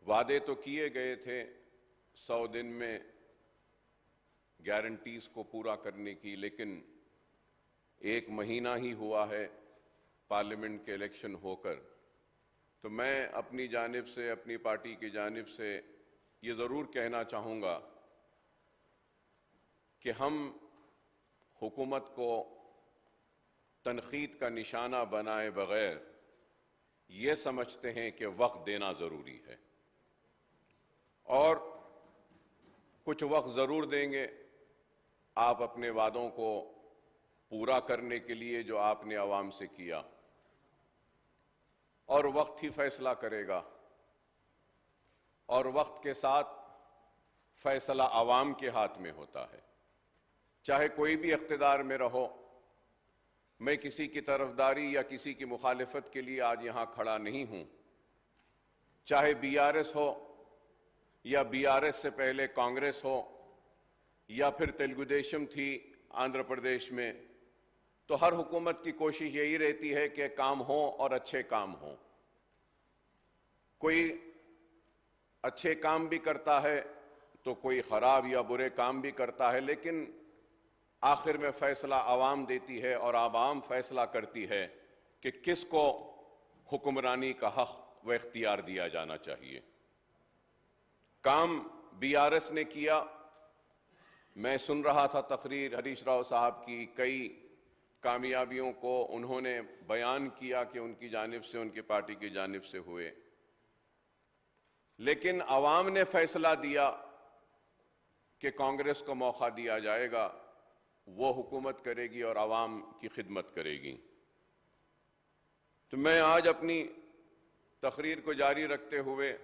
वादे तो किए गए थे 100 दिन में गारंटीज को पूरा करने की, लेकिन 1 महीना ही हुआ है पार्लियामेंट के इलेक्शन होकर। तो मैं अपनी जानिब से, अपनी पार्टी की जानिब से ये ज़रूर कहना चाहूँगा कि हम हुकूमत को तनकीद का निशाना बनाए बगैर ये समझते हैं कि वक्त देना ज़रूरी है और कुछ वक्त ज़रूर देंगे आप अपने वादों को पूरा करने के लिए जो आपने आवाम से किया, और वक्त ही फैसला करेगा। और वक्त के साथ फैसला आवाम के हाथ में होता है, चाहे कोई भी इख्तिदार में रहो। मैं किसी की तरफदारी या किसी की मुखालिफत के लिए आज यहां खड़ा नहीं हूं, चाहे बीआरएस हो या बीआरएस से पहले कांग्रेस हो या फिर तेलुगुदेशम थी आंध्र प्रदेश में। तो हर हुकूमत की कोशिश यही रहती है कि काम हो और अच्छे काम हो। कोई अच्छे काम भी करता है तो कोई खराब या बुरे काम भी करता है, लेकिन आखिर में फैसला आवाम देती है और आवाम फैसला करती है कि किसको हुक्मरानी का हक व इख्तियार दिया जाना चाहिए। काम बीआरएस ने किया। मैं सुन रहा था तकरीर हरीश राव साहब की, कई कामयाबियों को उन्होंने बयान किया कि उनकी जानिब से, उनकी पार्टी की जानिब से हुए, लेकिन आवाम ने फैसला दिया कि कांग्रेस को मौका दिया जाएगा, वो हुकूमत करेगी और आवाम की खिदमत करेगी। तो मैं आज अपनी तकरीर को जारी रखते हुए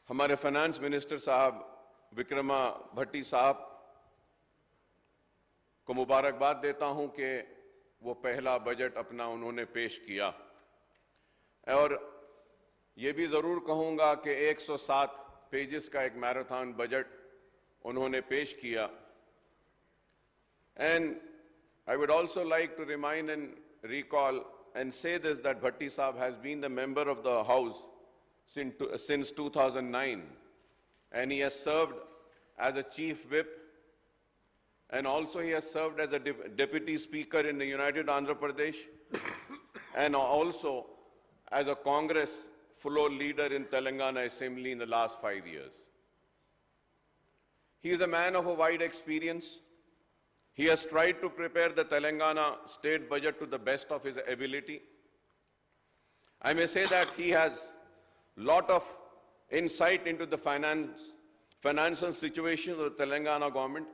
हमारे फाइनेंस मिनिस्टर साहब विक्रमा भट्टी साहब को मुबारकबाद देता हूं कि वो पहला बजट अपना उन्होंने पेश किया, और ये भी ज़रूर कहूँगा कि 107 पेजेस का एक मैराथन बजट उन्होंने पेश किया। And I would also like to remind and recall and say this that Bhatti sahab has been the member of the house since 2009, and he has served as a chief whip, and also he has served as a deputy speaker in the United Andhra Pradesh and also as a Congress floor leader in Telangana Assembly in the last 5 years. He is a man of a wide experience. He has tried to prepare the Telangana state budget to the best of his ability. I may say that he has lot of insight into the financial situation of the Telangana government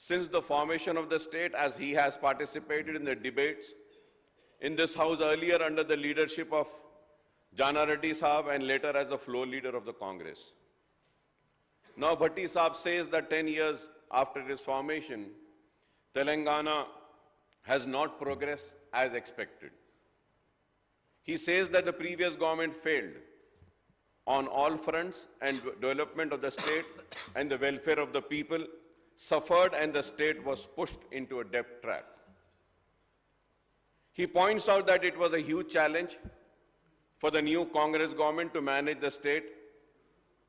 since the formation of the state, as he has participated in the debates in this house earlier under the leadership of Jana Reddy Saab and later as the floor leader of the Congress. Now Bhatti Saab says that 10 years after its formation, Telangana has not progressed as expected. He says that the previous government failed on all fronts, and development of the state and the welfare of the people suffered, and the state was pushed into a debt trap. He points out that it was a huge challenge for the new Congress government to manage the state,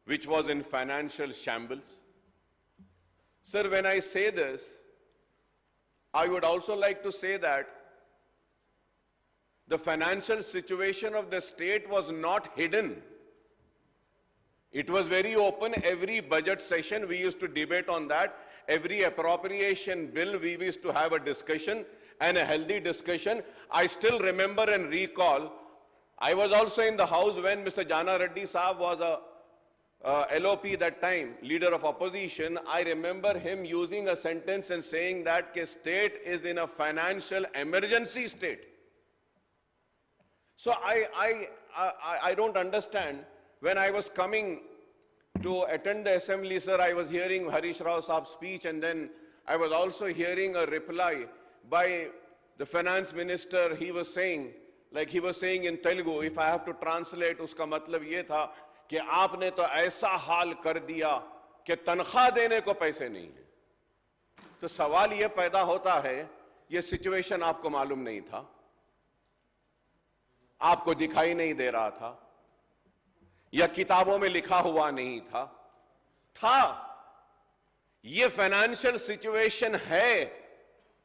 which was in financial shambles. Sir, when I say this, I would also like to say that the financial situation of the state was not hidden. It was very open. Every budget session we used to debate on that. Every appropriation bill we used to have a discussion, and a healthy discussion. I still remember and recall, I was also in the house when Mr. Jana Reddy Saab was a LOP that time, leader of opposition. I remember him using a sentence and saying that the state is in a financial emergency state. So I don't understand. When I was coming to attend the assembly, sir, I was hearing Harish Rao Saab's speech, and then I was also hearing a reply by the finance minister. He was saying in Telugu, if I have to translate, uska matlab ye tha कि आपने तो ऐसा हाल कर दिया कि तनख्वाह देने को पैसे नहीं है। तो सवाल ये पैदा होता है, ये सिचुएशन आपको मालूम नहीं था? आपको दिखाई नहीं दे रहा था या किताबों में लिखा हुआ नहीं था। ये फाइनेंशियल सिचुएशन है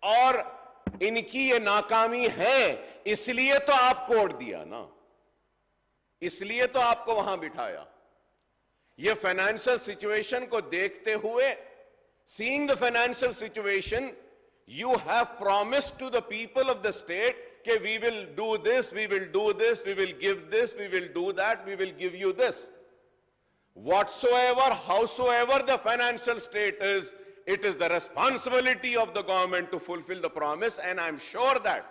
और इनकी ये नाकामी है, इसलिए तो आपको वोट दिया ना, इसलिए तो आपको वहां बिठाया। ये फाइनेंशियल सिचुएशन को देखते हुए, seeing the financial situation, you have promised to the people of the state that we will do this, we will do this, we will give this, we will do that, we will give you this. Whatsoever, howsoever the financial state is, it is the responsibility of the government to fulfill the promise, and I'm sure that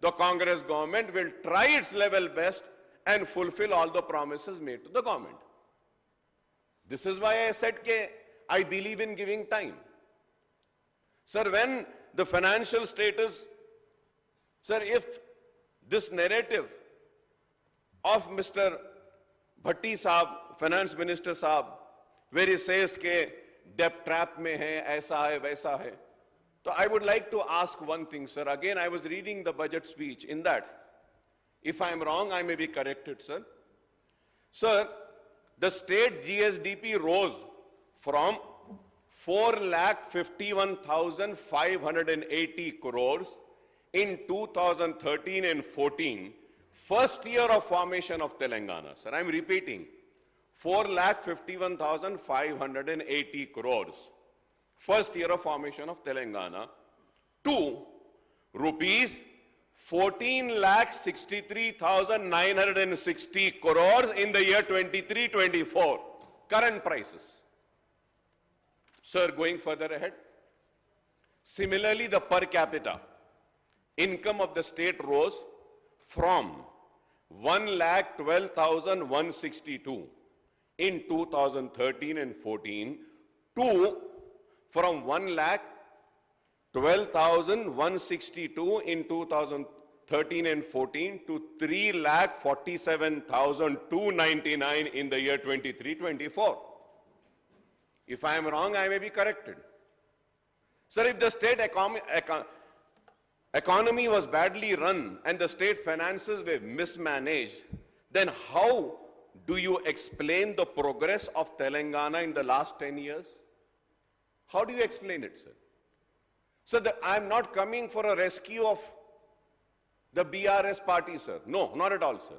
the Congress government will try its level best and fulfill all the promises made to the government. This is why I said that I believe in giving time. Sir, when the financial status, sir, if this narrative of Mr. Bhatti Saab, Finance Minister Saab, where he says ke debt trap mein hai, aisa hai, waisa hai. So I would like to ask one thing, sir. Again, I was reading the budget speech. In that, if I am wrong, I may be corrected, sir. Sir, the state GSDP rose from 4,51,580 crores in 2013 and 14, first year of formation of Telangana. Sir, I'm repeating, 4,51,580 crores, first year of formation of Telangana, to rupees 14,63,960 crores in the year 23-24, current prices. Sir, going further ahead, similarly, the per capita income of the state rose from 1,12,162 in 2013 and 14 to from 1,12,162 in 2013 and 14 to 3,47,299 in the year 23-24. If I am wrong, I may be corrected. Sir, if the state economy was badly run and the state finances were mismanaged, then how do you explain the progress of Telangana in the last 10 years? How do you explain it, sir? So I am not coming for a rescue of the BRS party, sir. No, not at all, sir.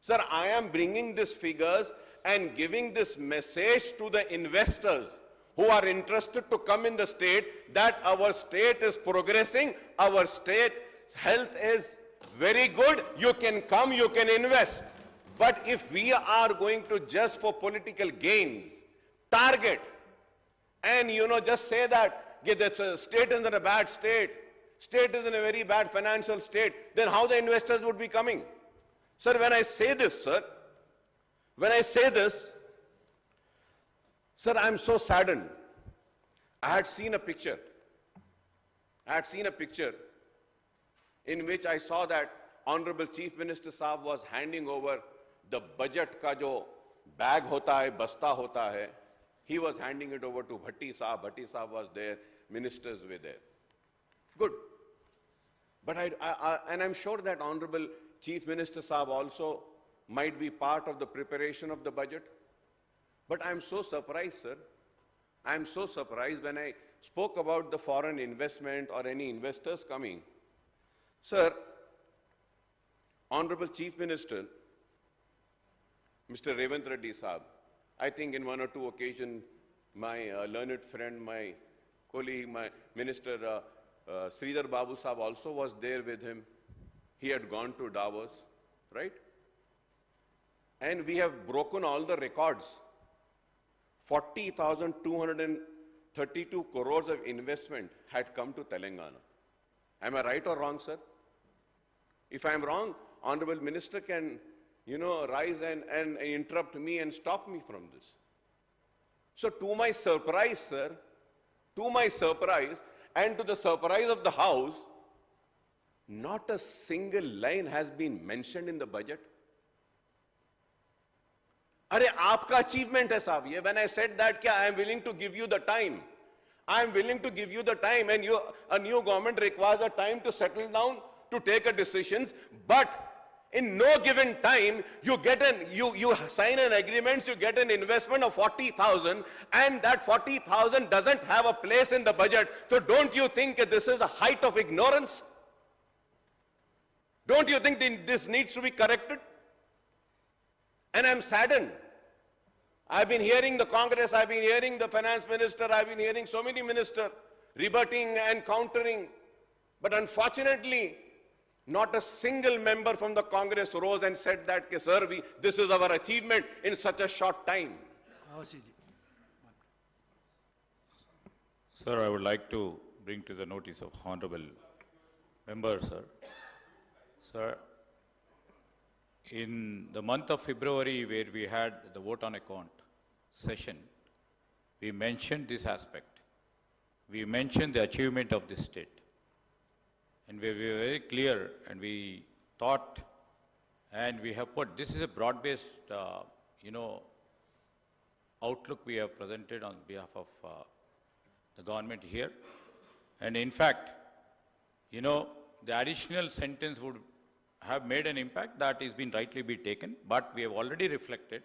Sir, I am bringing these figures and giving this message to the investors who are interested to come in the state that our state is progressing, our state health is very good, you can come, you can invest. But if we are going to just for political gains, target, and just say that the state is in a bad state, state is in a very bad financial state, then how the investors would be coming? Sir, when I say this, sir, sir, I'm so saddened. I had seen a picture in which I saw that Honorable Chief Minister Saab was handing over the budget ka jo bag hota hai, basta hota hai. He was handing it over to Bhatti Saab. Bhatti Saab was there, ministers were there. Good. But I'm sure that Honorable Chief Minister Saab also might be part of the preparation of the budget. But I'm so surprised, sir. I'm so surprised when I spoke about the foreign investment or any investors coming. Sir, Honorable Chief Minister, Mr. Revant Reddy Saab, I think in one or two occasions, my learned friend, my colleague, my Minister Sridhar Babu Saab also was there with him. He had gone to Davos, right? And we have broken all the records. 40,232 crores of investment had come to Telangana. Am I right or wrong, sir? If I am wrong, Honorable Minister can, rise and interrupt me and stop me from this. So to my surprise, sir, to my surprise and to the surprise of the House, not a single line has been mentioned in the budget. अरे आपका achievement है साहब ये. When I said that I am willing to give you the time. I am willing to give you the time, and a new government requires a time to settle down, to take a decisions. But In no given time, you sign an agreement, you get an investment of 40,000, and that 40,000 doesn't have a place in the budget. So don't you think that this is a height of ignorance? Don't you think this needs to be corrected? And I'm saddened. I've been hearing the Congress, I've been hearing the finance minister, I've been hearing so many ministers rebutting and countering. But unfortunately, not a single member from the Congress rose and said that, sir, this is our achievement in such a short time. Sir, I would like to bring to the notice of honorable member, sir. Sir, in the month of February, where we had the vote on account session, we mentioned this aspect. We mentioned the achievement of this state. And we were very clear, and we thought, and we have put, this is a broad-based, outlook we have presented on behalf of the government here. And in fact, the additional sentence would have made an impact that is been rightly be taken, but we have already reflected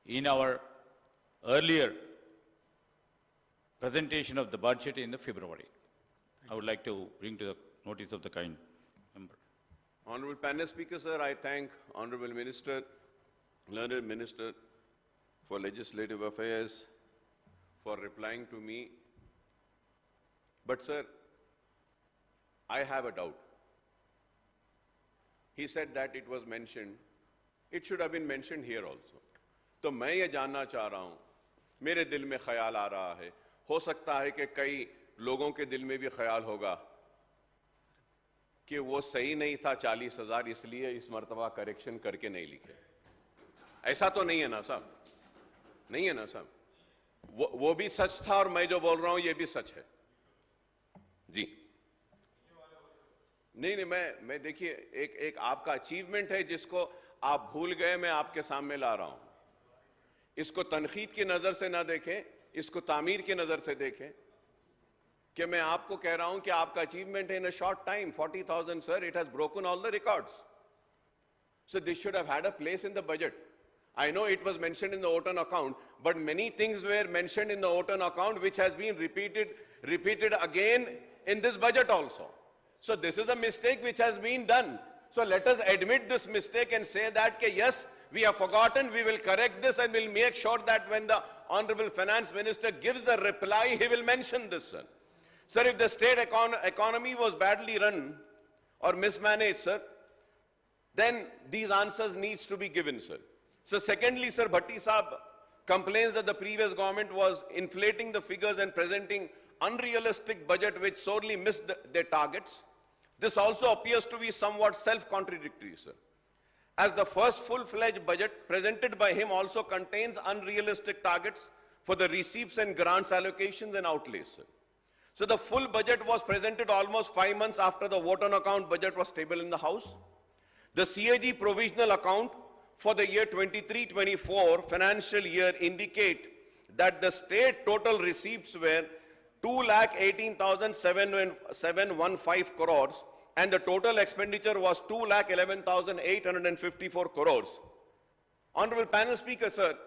in our earlier presentation of the budget in the February. I would like to bring to the notice of the kind member. Honorable panel speaker, sir, I thank Honorable Minister, Learned Minister for Legislative Affairs for replying to me. But sir, I have a doubt. He said that it was mentioned. It should have been mentioned here also. तो मैं ये जानना चाह रहा हूँ, मेरे दिल में ख्याल आ रहा है, हो सकता है कि कई लोगों के दिल में भी ख्याल होगा कि वो सही नहीं था 40,000, इसलिए इस मर्तबा करेक्शन करके नहीं लिखे। ऐसा तो नहीं है ना साहब? नहीं है ना साहब? वो भी सच था और मैं जो बोल रहा हूं ये भी सच है जी। नहीं, मैं देखिए, एक आपका अचीवमेंट है जिसको आप भूल गए, मैं आपके सामने ला रहा हूं। इसको तनकीद की नजर से ना देखें, इसको तामीर की नजर से देखें कि मैं आपको कह रहा हूं कि आपका अचीवमेंट है in a short time 40,000 sir, it has broken all the records, so this should have had a place in the budget. I know it was mentioned in the OTAN account, but many things were mentioned in the OTAN account which has been repeated again in this budget also. So this is a mistake which has been done. So let us admit this mistake and say that yes, we have forgotten, we will correct this and we'll make sure that when the Honorable Finance Minister gives a reply, he will mention this, sir. Sir, if the state economy was badly run or mismanaged, sir, then these answers needs to be given, sir. So secondly, sir, Bhatti Saab complains that the previous government was inflating the figures and presenting unrealistic budget which sorely missed their targets. This also appears to be somewhat self-contradictory, sir, as the first full-fledged budget presented by him also contains unrealistic targets for the receipts and grants allocations and outlays, sir. So the full budget was presented almost 5 months after the vote on account budget was tabled in the House. The CAG provisional account for the year 23-24 financial year indicate that the state total receipts were 2,18,715 crores and the total expenditure was 2,11,854 crores. Honorable panel speaker, sir,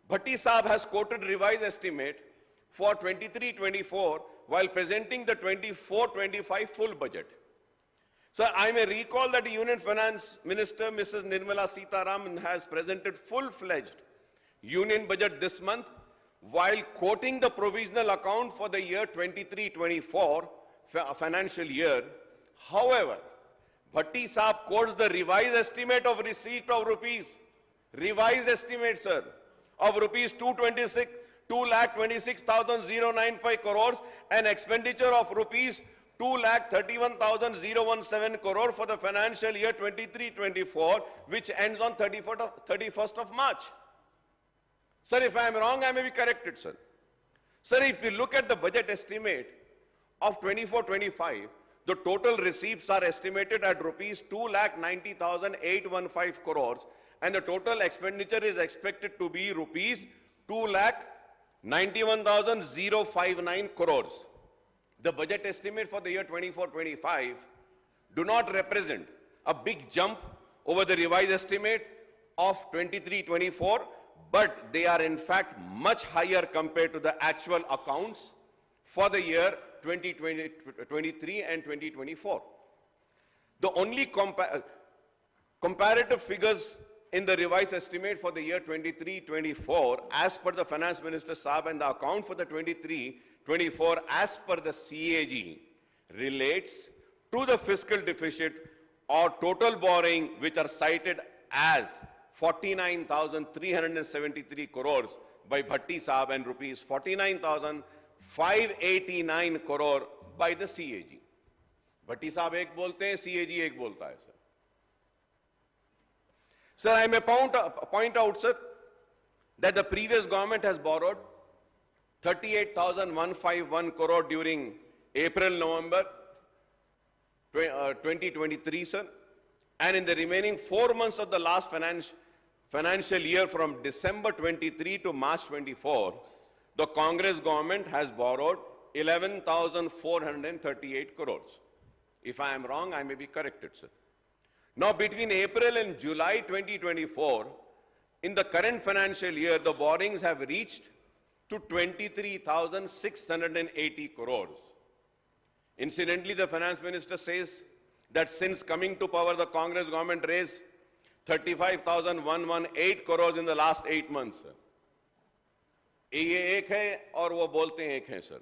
Bhatti Saab has quoted revised estimate for 23-24 while presenting the 24-25 full budget. Sir, I may recall that the Union Finance Minister, Mrs. Nirmala Sitharaman, has presented full-fledged Union budget this month while quoting the provisional account for the year 23-24 financial year. However, Bhatti Saab quotes the revised estimate of receipt of rupees, revised estimate, sir, of rupees 2,26,095 crores and expenditure of rupees 2,31,017 crore for the financial year 23-24, which ends on 31st of March. Sir, if I am wrong, I may be corrected, sir. Sir, if we look at the budget estimate of 24-25, the total receipts are estimated at rupees 2,90,815 crores, and the total expenditure is expected to be rupees 2,91,059 crores. The budget estimate for the year 24-25 do not represent a big jump over the revised estimate of 23-24, but they are in fact much higher compared to the actual accounts for the year 2023 and 2024. The only comparative figures in the revised estimate for the year 23-24 as per the Finance Minister Saab and the account for the 23-24 as per the CAG relates to the fiscal deficit or total borrowing which are cited as 49,373 crores by Bhatti Saab and rupees 49,589 crore by the CAG. Bhatti Saab एक बोलते हैं, CAG एक बोलता है sir. Sir, I may point out, sir, that the previous government has borrowed 38,151 crore during April-November 2023, sir. And in the remaining 4 months of the last financial year from December 23 to March 24, the Congress government has borrowed 11,438 crores. If I am wrong, I may be corrected, sir. Now, between April and July 2024, in the current financial year, the borrowings have reached to 23,680 crores. Incidentally, the finance minister says that since coming to power, the Congress government raised 35,118 crores in the last 8 months. ये एक है और वो बोलते हैं एक है, sir.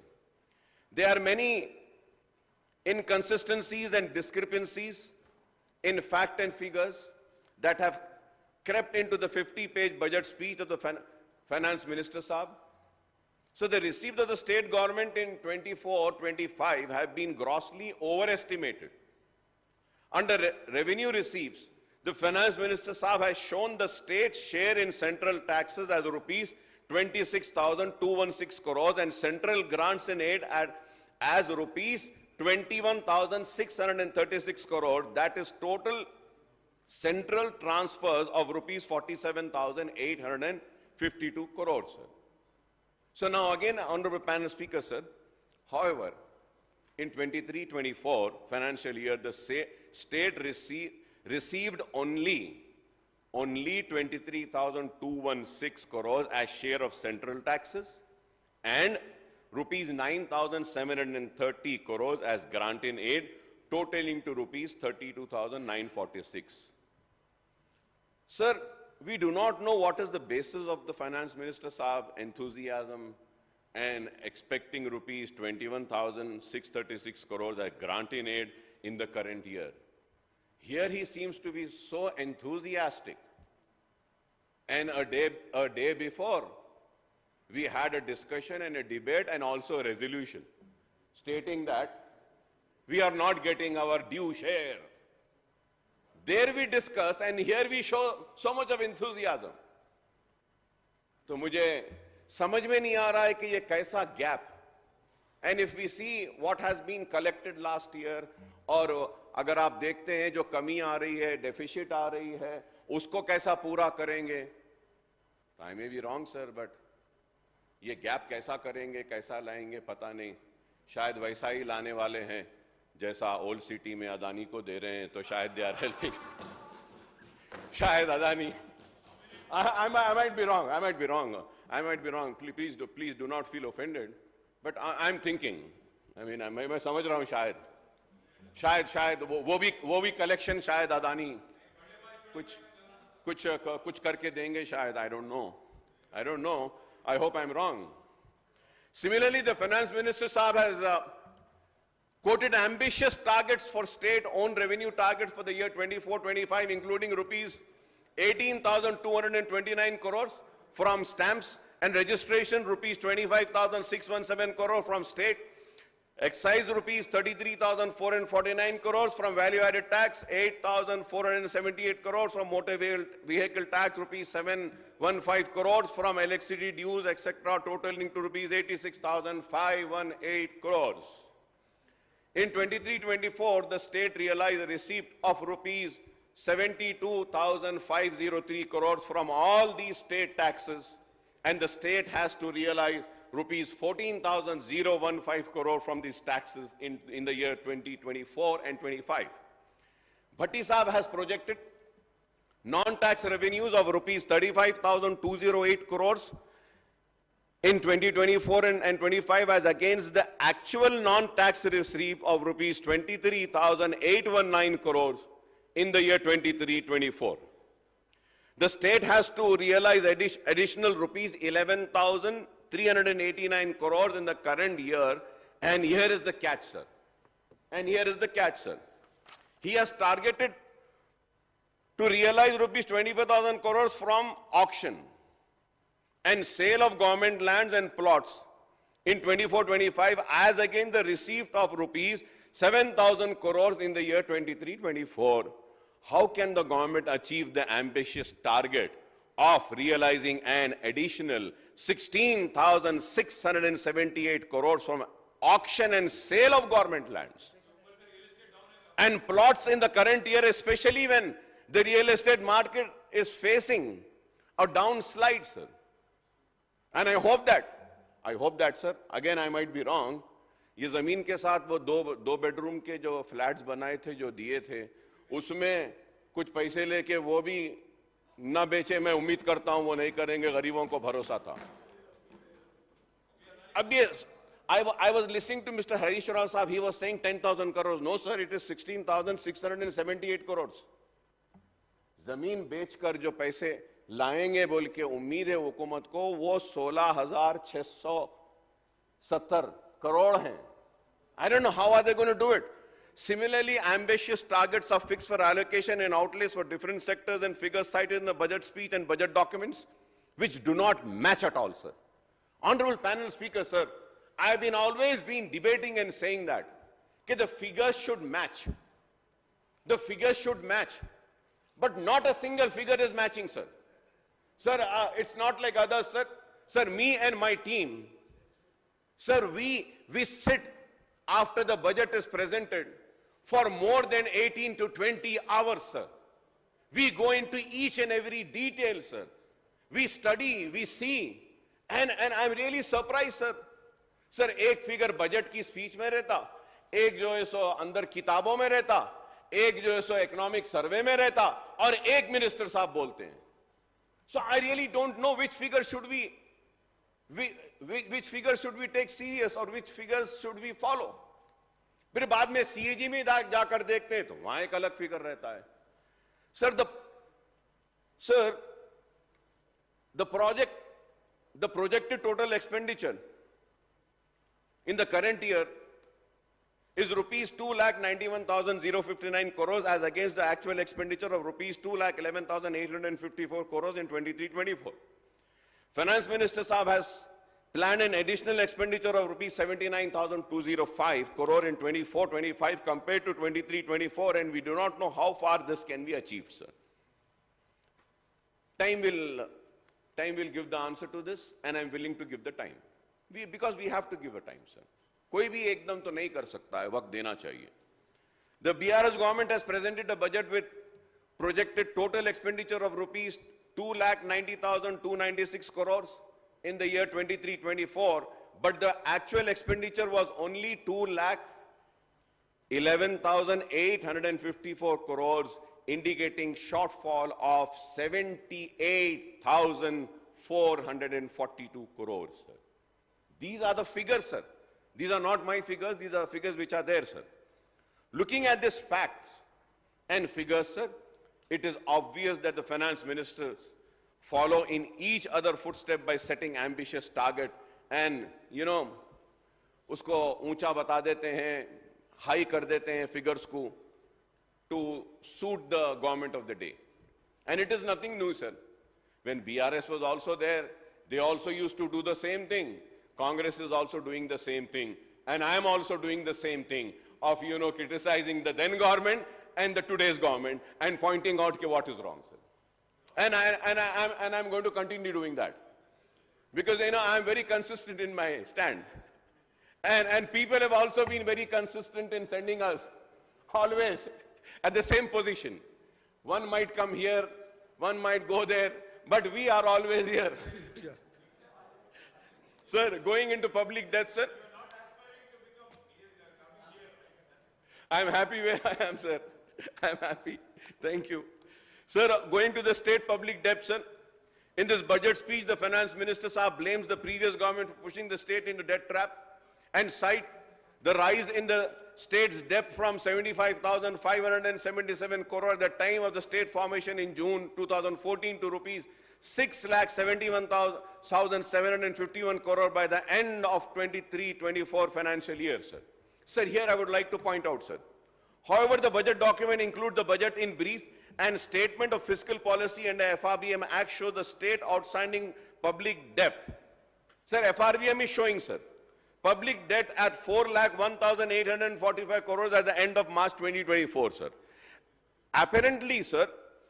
There are many inconsistencies and discrepancies in fact and figures that have crept into the 50-page budget speech of the Finance Minister Saab. So the receipts of the state government in 24-25 have been grossly overestimated. Under revenue receipts, the Finance Minister Saab has shown the state's share in central taxes as rupees 26,216 crores and central grants and aid as rupees 21,636 crore, that is total central transfers of rupees 47,852 crores, sir. So now again, Honorable Panel Speaker, sir, however, in 23-24 financial year, the state received only 23,216 crores as share of central taxes and rupees 9,730 crores as grant in aid, totaling to rupees 32,946. Sir, we do not know what is the basis of the Finance Minister Saab enthusiasm and expecting rupees 21,636 crores as grant in aid in the current year. Here he seems to be so enthusiastic. And a day before, we had a discussion and a debate and also a resolution stating that we are not getting our due share. There we discuss and here we show so much of enthusiasm. तो मुझे समझ में नहीं आ रहा है कि ये कैसा gap. And if we see what has been collected last year, और अगर आप देखते हैं जो कमी आ रही है, deficit आ रही है, उसको कैसा पूरा करेंगे? I may be wrong, sir, but ये गैप कैसा करेंगे, कैसा लाएंगे, पता नहीं. शायद वैसा ही लाने वाले हैं जैसा ओल्ड सिटी में अदानी को दे रहे हैं, तो शायद दे आर हेल्पिंग. शायद Adani. I might be wrong. Please do not feel offended. But I'm thinking. I mean, मैं समझ रहा हूँ शायद वो भी collection शायद अदानी कुछ करके देंगे शायद. I don't know. I hope I'm wrong. Similarly, the Finance Minister Saab has quoted ambitious targets for state-owned revenue targets for the year 24-25, including rupees 18,229 crores from stamps and registration, rupees 25,617 crores from state, excise rupees 33,449 crores from value-added tax, 8,478 crores from motor vehicle tax, rupees 715 crores from electricity dues, etc., totaling to rupees 86,518 crores. In 23-24, the state realized a receipt of rupees 72,503 crores from all these state taxes, and the state has to realize rupees 14,015 crore from these taxes in the year 2024 and 25. Bhatti Saab has projected non-tax revenues of rupees 35,208 crores in 2024 and 25 as against the actual non-tax receipt of rupees 23,819 crores in the year 23-24. The state has to realize additional rupees 11,389 crores in the current year, and here is the catch, sir. And here is the catch, sir. He has targeted to realize rupees 24,000 crores from auction and sale of government lands and plots in 24-25 as against the receipt of rupees 7,000 crores in the year 23-24. How can the government achieve the ambitious target of realizing an additional 16,678 crores from auction and sale of government lands and plots in the current year, especially when the real estate market is facing a downslide, sir? And I hope that, sir, again I might be wrong, ये जमीन के साथ वो दो bedroom के जो flats बनाए थे, जो दिए थे, उसमें कुछ पैसे लेके वो भी ना बेचे, मैं उम्मीद करता हूं वो नहीं करेंगे, गरीबों को भरोसा था. अब ये I was listening to Mr. Harish Rao Saab, he was saying 10,000 crores. No, sir, it is 16,678 crores. जमीन बेचकर जो पैसे लाएंगे बोल के उम्मीद है हुकूमत को, वो 16,670 करोड़ हैं. I don't know how are they going to do it. Similarly, ambitious targets are fixed for allocation and outlays for different sectors and figures cited in the budget speech and budget documents, which do not match at all, sir. Honorable panel speaker, sir, I have always been debating and saying that the figures should match. The figures should match. But not a single figure is matching, sir. Sir, it's not like others, sir. Sir, me and my team, sir, we sit after the budget is presented for more than 18 to 20 hours, sir. We go into each and every detail, sir. We study, we see. And I'm really surprised, sir. Sir, एक figure budget की speech में रहता, एक जो है सो अंदर किताबों में रहता, एक जो है सो इकोनॉमिक सर्वे में रहता, और एक मिनिस्टर साहब बोलते हैं. So I really don't know which figure should we take serious or which figures should we follow. फिर बाद में CAG में जाकर देखते हैं तो वहां एक अलग फिगर रहता है. The projected total expenditure in the current year is rupees 2,91,059 crores as against the actual expenditure of rupees 2,11,854 crores in 23-24. Finance Minister Saab has planned an additional expenditure of rupees 79,205 crore in 24-25 compared to 23-24, and we do not know how far this can be achieved, sir. Time will give the answer to this, and I'm willing to give the time. Because we have to give a time, sir. कोई भी एकदम तो नहीं कर सकता है, वक्त देना चाहिए. The BRS government has presented a budget with projected total expenditure of rupees 2,90,296 crores in the year 23-24, but the actual expenditure was only 2,11,854 crores, indicating shortfall of 78,442 crores. Sir. These are the figures, sir. These are not my figures, these are figures which are there, sir. Looking at this facts and figures, sir, it is obvious that the finance ministers follow in each other footstep by setting ambitious target and, usko ऊंचा बता देते हैं, high कर देते हैं figures को to suit the government of the day. And it is nothing new, sir. When BRS was also there, they also used to do the same thing. Congress is also doing the same thing. And I am also doing the same thing of, criticizing the then government and the today's government and pointing out what is wrong, sir. And I'm going to continue doing that. Because, I'm very consistent in my stand. And people have also been very consistent in sending us always at the same position. One might come here, one might go there, but we are always here. Sir, going into public death, sir. I'm happy where I am, sir. I'm happy. Thank you. Sir, going to the state public debt, sir, in this budget speech, the finance minister Saab blames the previous government for pushing the state into debt trap and cite the rise in the state's debt from 75,577 crore at the time of the state formation in June 2014 to rupees 6,71,751 crore by the end of 23-24 financial year, sir. Sir, here I would like to point out, sir. However, the budget document includes the budget in brief and statement of fiscal policy and the FRBM Act show the state outstanding public debt. Sir, FRBM is showing, sir, public debt at 4,01,845 crores at the end of March 2024, sir. Apparently, sir,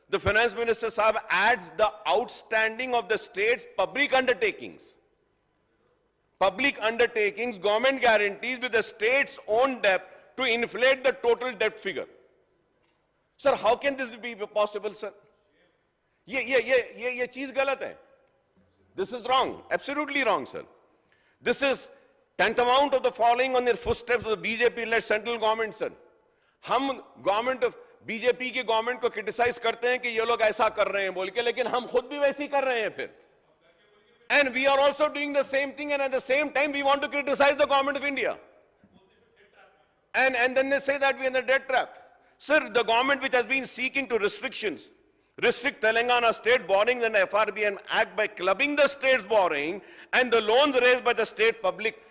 the finance minister Saab adds the outstanding of the state's public undertakings. Public undertakings, government guarantees with the state's own debt to inflate the total debt figure. Sir, how can this be possible, sir? ये चीज गलत है. This is wrong, absolutely wrong, sir. This is tantamount of the following on the footsteps of the BJP-led central government, sir. हम government of BJP के government को criticize करते हैं कि ये लोग ऐसा कर रहे हैं बोल के, लेकिन हम खुद भी वैसे ही कर रहे हैं फिर. And we are also doing the same thing, and at the same time we want to criticize the government of India. And then they say that we are in the debt trap. Sir, the government which has been seeking to restrict Telangana state borrowing and FRBM Act by clubbing the state's borrowing and the loans raised by the state public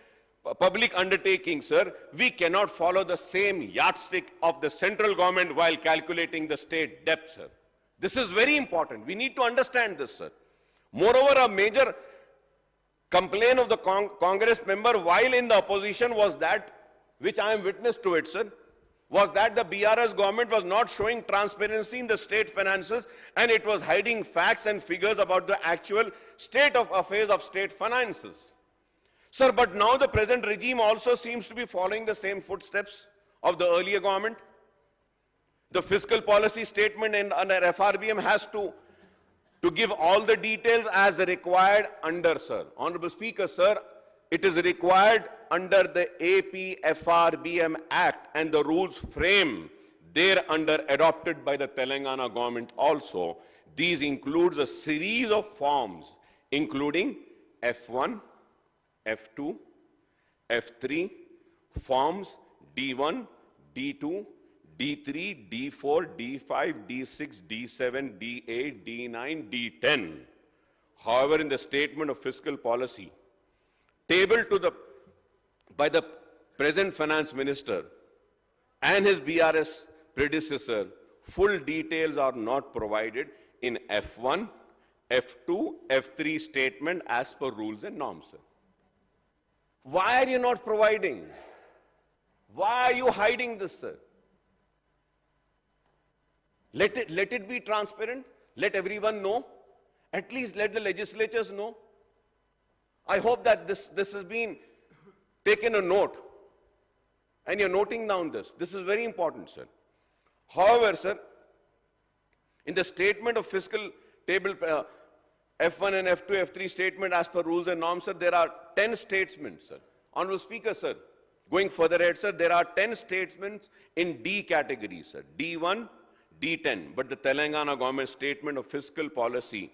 undertaking, sir, we cannot follow the same yardstick of the central government while calculating the state debt, sir. This is very important. We need to understand this, sir. Moreover, a major complaint of the Congress member while in the opposition was that, which I am witness to it, sir, was that the BRS government was not showing transparency in the state finances and it was hiding facts and figures about the actual state of affairs of state finances. Sir, but now the present regime also seems to be following the same footsteps of the earlier government. The fiscal policy statement under FRBM has to give all the details as required under, sir. Honorable Speaker, sir, it is required under the APFRBM Act and the rules frame thereunder adopted by the Telangana government also. These includes a series of forms including F1, F2, F3, forms D1, D2, D3, D4, D5, D6, D7, D8, D9, D10. However, in the statement of fiscal policy tabled by the present finance minister and his BRS predecessor, full details are not provided in F1, F2, F3 statement as per rules and norms, sir. Why are you not providing? Why are you hiding this, sir? Let it be transparent. Let everyone know. At least let the legislatures know. I hope that this has been taken a note. And you're noting down this. This is very important, sir. However, sir, in the statement of fiscal table F1 and F2, F3 statement as per rules and norms, sir, there are 10 statements, sir. Honorable Speaker, sir, going further ahead, sir, there are 10 statements in D category, sir. D1, D10. But the Telangana government statement of fiscal policy,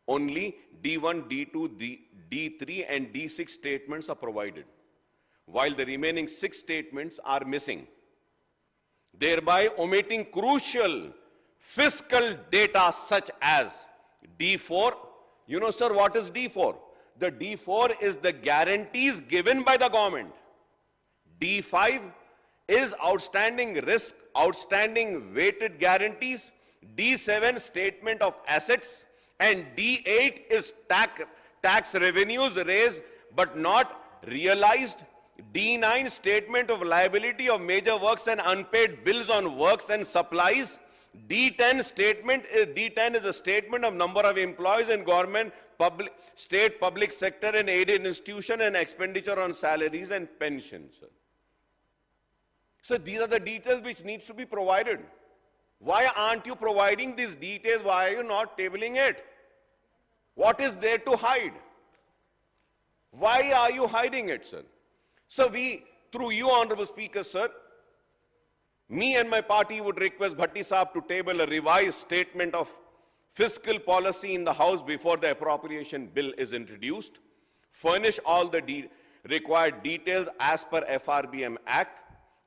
only D1, D2, D3 and D6 statements are provided, while the remaining 6 statements are missing, thereby omitting crucial fiscal data such as D4. You know, sir, what is D4? The D4 is the guarantees given by the government. D5 is outstanding risk, outstanding weighted guarantees. D7, statement of assets. And D8 is tax revenues raised but not realized. D9, statement of liability of major works and unpaid bills on works and supplies. D10 is a statement of number of employees in government, state, public sector and aided institution and expenditure on salaries and pensions. So these are the details which needs to be provided. Why aren't you providing these details? Why are you not tabling it? What is there to hide? Why are you hiding it, sir? So we, through you, Honorable Speaker, sir, Me and my party would request Bhatti Saab to table a revised statement of fiscal policy in the House before the appropriation bill is introduced, furnish all the required details as per FRBM Act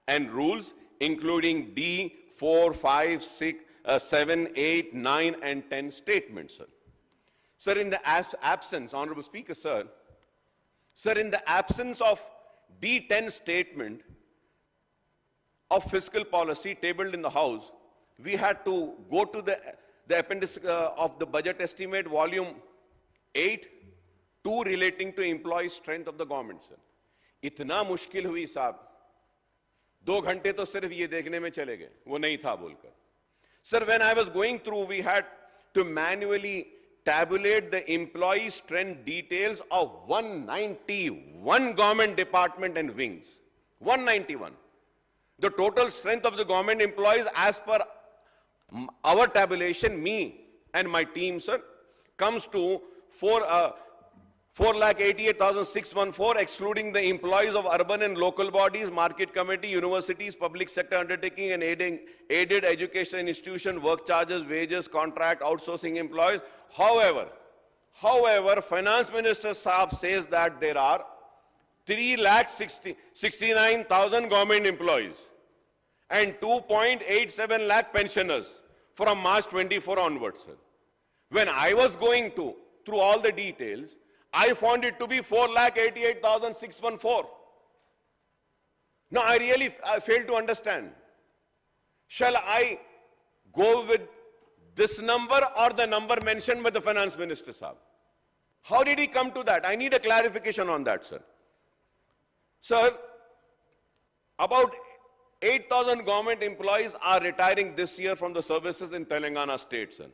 and rules, including D, 4, 5, 6, 7, 8, 9, and 10 statements, sir. Sir, in the absence, Honorable Speaker, sir, in the absence of D10 statement of fiscal policy tabled in the House, we had to go to the appendix of the budget estimate, volume 8, 2 relating to employee strength of the government, sir. इतना मुश्किल हुई साहब, 2 घंटे तो सिर्फ ये देखने में चले गए, वो नहीं था बोलकर. Sir, when I was going through, we had to manually tabulate the employee strength details of 191 government department and wings. 191. The total strength of the government employees as per our tabulation, me and my team, sir, comes to 4,88,614, excluding the employees of urban and local bodies, market committee, universities, public sector undertaking and aided education institution, work charges, wages, contract, outsourcing employees. However, Finance Minister Saab says that there are 3,69,000 government employees and 2.87 lakh pensioners from March 24 onwards, sir. When I was going through all the details, I found it to be 4,88,614. Now, I really fail to understand. Shall I go with this number or the number mentioned by the Finance Minister, Saab? How did he come to that? I need a clarification on that, sir. Sir, about 8,000 government employees are retiring this year from the services in Telangana state, sir.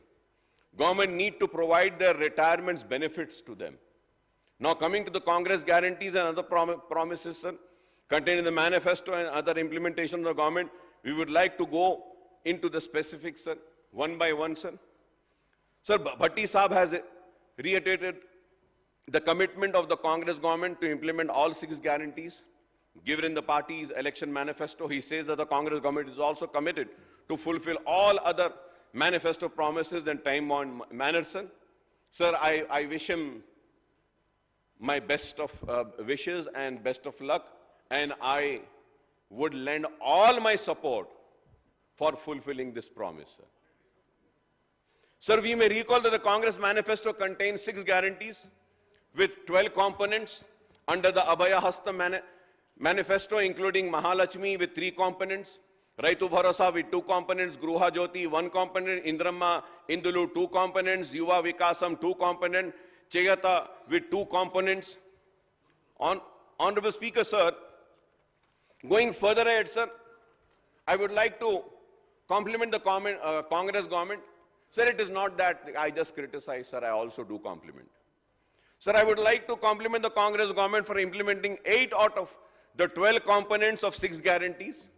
Government need to provide their retirements benefits to them. Now, coming to the Congress guarantees and other promises, sir, contained in the manifesto and other implementation of the government, we would like to go into the specifics, sir, one by one, sir. Sir, Bhatti Saab has reiterated the commitment of the Congress government to implement all 6 guarantees given in the party's election manifesto. He says that the Congress government is also committed to fulfill all other manifesto promises in time-bound manner, sir. Sir, I wish him my best of wishes and best of luck, and I would lend all my support for fulfilling this promise, sir. Sir, we may recall that the Congress manifesto contains 6 guarantees with 12 components under the Abhaya Hasta manifesto, including Mahalakshmi with 3 components, Raitu Bharosa with 2 components, Gruha Jyoti 1 component, Indramma Indulu 2 components, Yuva Vikasam 2 components, Cheyata with 2 components. Honorable Speaker, sir, going further ahead, sir, I would like to compliment the Congress government. Sir, it is not that I just criticize, sir, I also do compliment. Sir, I would like to compliment the Congress government for implementing 8 out of the 12 components of 6 guarantees,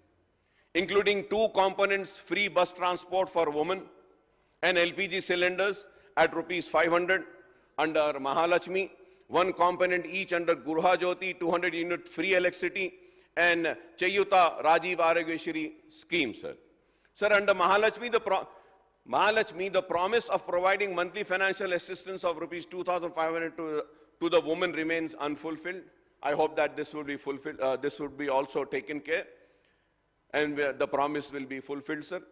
including 2 components free bus transport for women and LPG cylinders at rupees 500 under Mahalakshmi, 1 component each under Gurha Jyoti, 200 unit free electricity, and Chayuta Rajiv Aragyashri scheme, sir. Sir, under Mahalakshmi, the promise of providing monthly financial assistance of rupees 2,500 to the woman remains unfulfilled. I hope that this will be fulfilled, this would be also taken care, and the promise will be fulfilled, sir.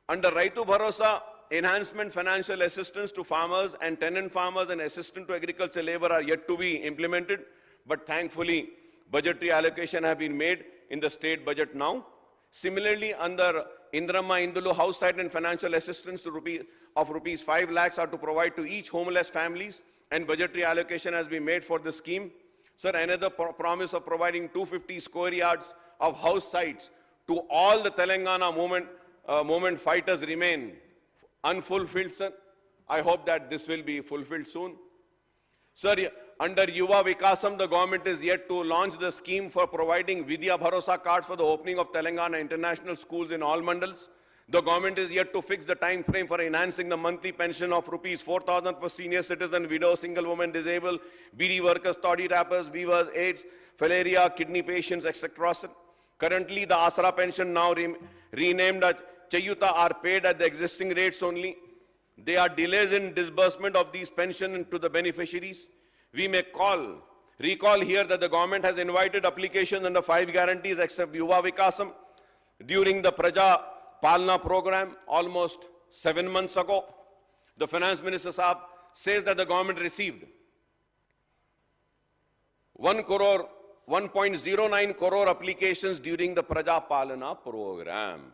Under Raitu Bharosa, enhancement financial assistance to farmers and tenant farmers and assistance to agriculture labor are yet to be implemented, but thankfully, budgetary allocation have been made in the state budget now. Similarly, under Indramma Indulu house site and financial assistance to rupees 5 lakhs are to provide to each homeless families, and budgetary allocation has been made for the scheme. Sir, another promise of providing 250 square yards of house sites to all the Telangana movement fighters remain unfulfilled, sir. I hope that this will be fulfilled soon. Sir, under Yuva Vikasam, the government is yet to launch the scheme for providing Vidya Bharosa cards for the opening of Telangana international schools in all mandals. The government is yet to fix the time frame for enhancing the monthly pension of rupees 4,000 for senior citizen, widows, single women, disabled, BD workers, toddy wrappers, weavers, AIDS, malaria, kidney patients, etc. Currently, the Asra pension, now renamed as Chayuta, are paid at the existing rates only. There are delays in disbursement of these pensions to the beneficiaries. We may recall here that the government has invited applications under 5 guarantees except Yuva Vikasam during the Praja Palna program almost 7 months ago. The Finance Minister Saab says that the government received 1.09 crore applications during the Praja Palana program.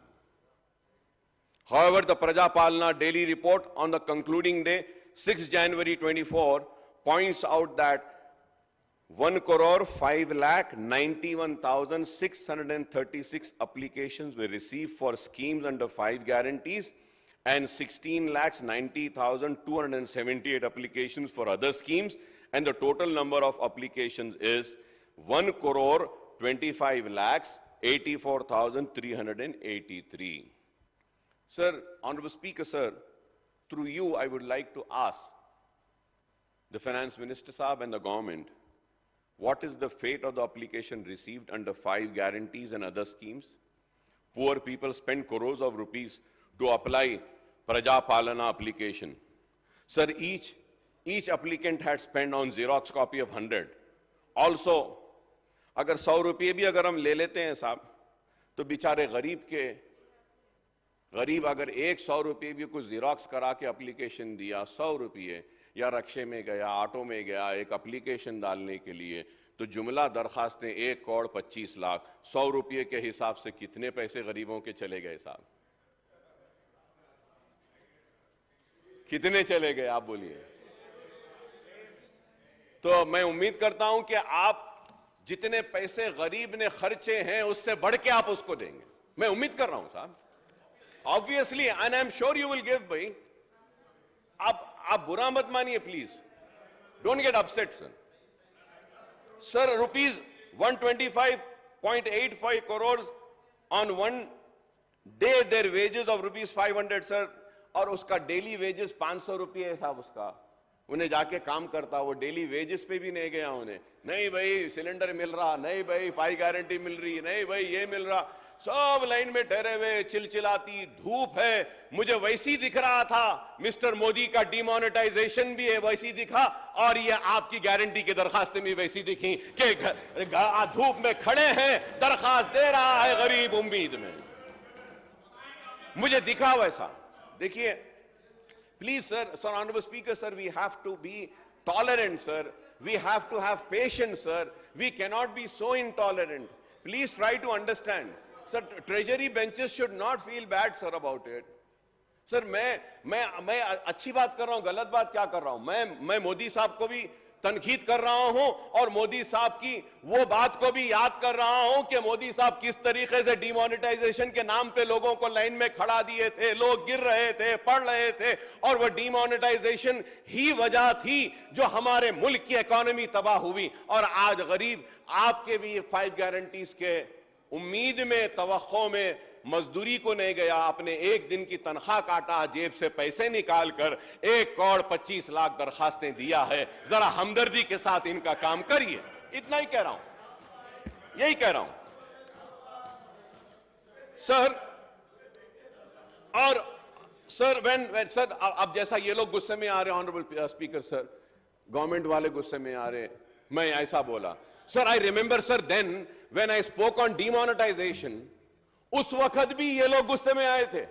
However, the Praja Palana daily report on the concluding day, 6 January 24, points out that 1,591,636 applications were received for schemes under 5 guarantees and 16,90,278 applications for other schemes, and the total number of applications is 1,25,84,383. Sir, Honorable Speaker, sir, through you, I would like to ask the Finance Minister Saab and the government, what is the fate of the application received under 5 guarantees and other schemes? Poor people spend crores of rupees to apply Praja Palana application. Sir, each applicant had spent on Xerox copy of 100. Also, अगर 100 रुपये भी अगर हम ले लेते हैं साहब, तो बेचारे गरीब अगर 100 रुपये भी कुछ जीरोक्स करा के एप्लीकेशन दिया, 100 रुपये, या रक्शे में गया, ऑटो में गया एक एप्लीकेशन डालने के लिए, तो जुमला दरखास्तें 1,25,00,000, 100 रुपये के हिसाब से कितने पैसे गरीबों के चले गए साहब? कितने चले गए आप बोलिए? तो मैं उम्मीद करता हूं कि आप जितने पैसे गरीब ने खर्चे हैं उससे बढ़ के आप उसको देंगे, मैं उम्मीद कर रहा हूं साहब. Obviously, and I'm sure you will give, भाई. आप बुरा मत मानिए, please. Don't get upset, sir. Sir, rupees 125.85 crores on one day, their wages of rupees 500, sir. और उसका डेली वेजेस 500 रुपये है साहब उसका. उन्हें जाके काम करता, वो डेली वेजेस पे भी नहीं गया उन्हें. नहीं भाई सिलेंडर मिल रहा, नहीं भाई 5 गारंटी मिल रही, नहीं भाई ये मिल रहा. सब लाइन में ठहरे हुए, चिलचिलाती धूप है. मुझे वैसी दिख रहा था, मिस्टर मोदी का डिमोनेटाइजेशन भी है वैसी दिखा, और ये आपकी गारंटी की दरखास्तें भी वैसी दिखी कि धूप में खड़े हैं, दरखास्त दे रहा है गरीब उम्मीद में. मुझे दिखा वैसा. देखिए, please sir, honourable speaker sir, we have to be tolerant sir. We have to have patience, sir. We cannot be so intolerant. Please try to understand. Sir, treasury benches should not feel bad, sir, about it. Sir, मैं अच्छी बात कर रहा हूं, गलत बात क्या कर रहा हूं? मैं मोदी साहब को भी तनकीद कर रहा हूं और मोदी साहब की वो बात को भी याद कर रहा हूं कि मोदी साहब किस तरीके से डिमोनेटाइजेशन के नाम पे लोगों को लाइन में खड़ा दिए थे, लोग गिर रहे थे, पढ़ रहे थे, और वो डिमोनेटाइजेशन ही वजह थी जो हमारे मुल्क की इकोनॉमी तबाह हुई. और आज गरीब आपके भी 5 गारंटीज के उम्मीद में, तवक्को में मजदूरी को नहीं गया, अपने एक दिन की तनख्वाह काटा, जेब से पैसे निकाल कर 1,25,00,000 दरखास्तें दिया है. जरा हमदर्दी के साथ इनका काम करिए. इतना ही कह रहा हूं, यही कह रहा हूं सर. और सर सर अब जैसा ये लोग गुस्से में आ रहे, ऑनरेबल स्पीकर सर, गवर्नमेंट वाले गुस्से में आ रहे, मैं ऐसा बोला. Sir, I remember sir then when I spoke on demonetisation, उस वक्त भी ये लोग गुस्से में आए थे.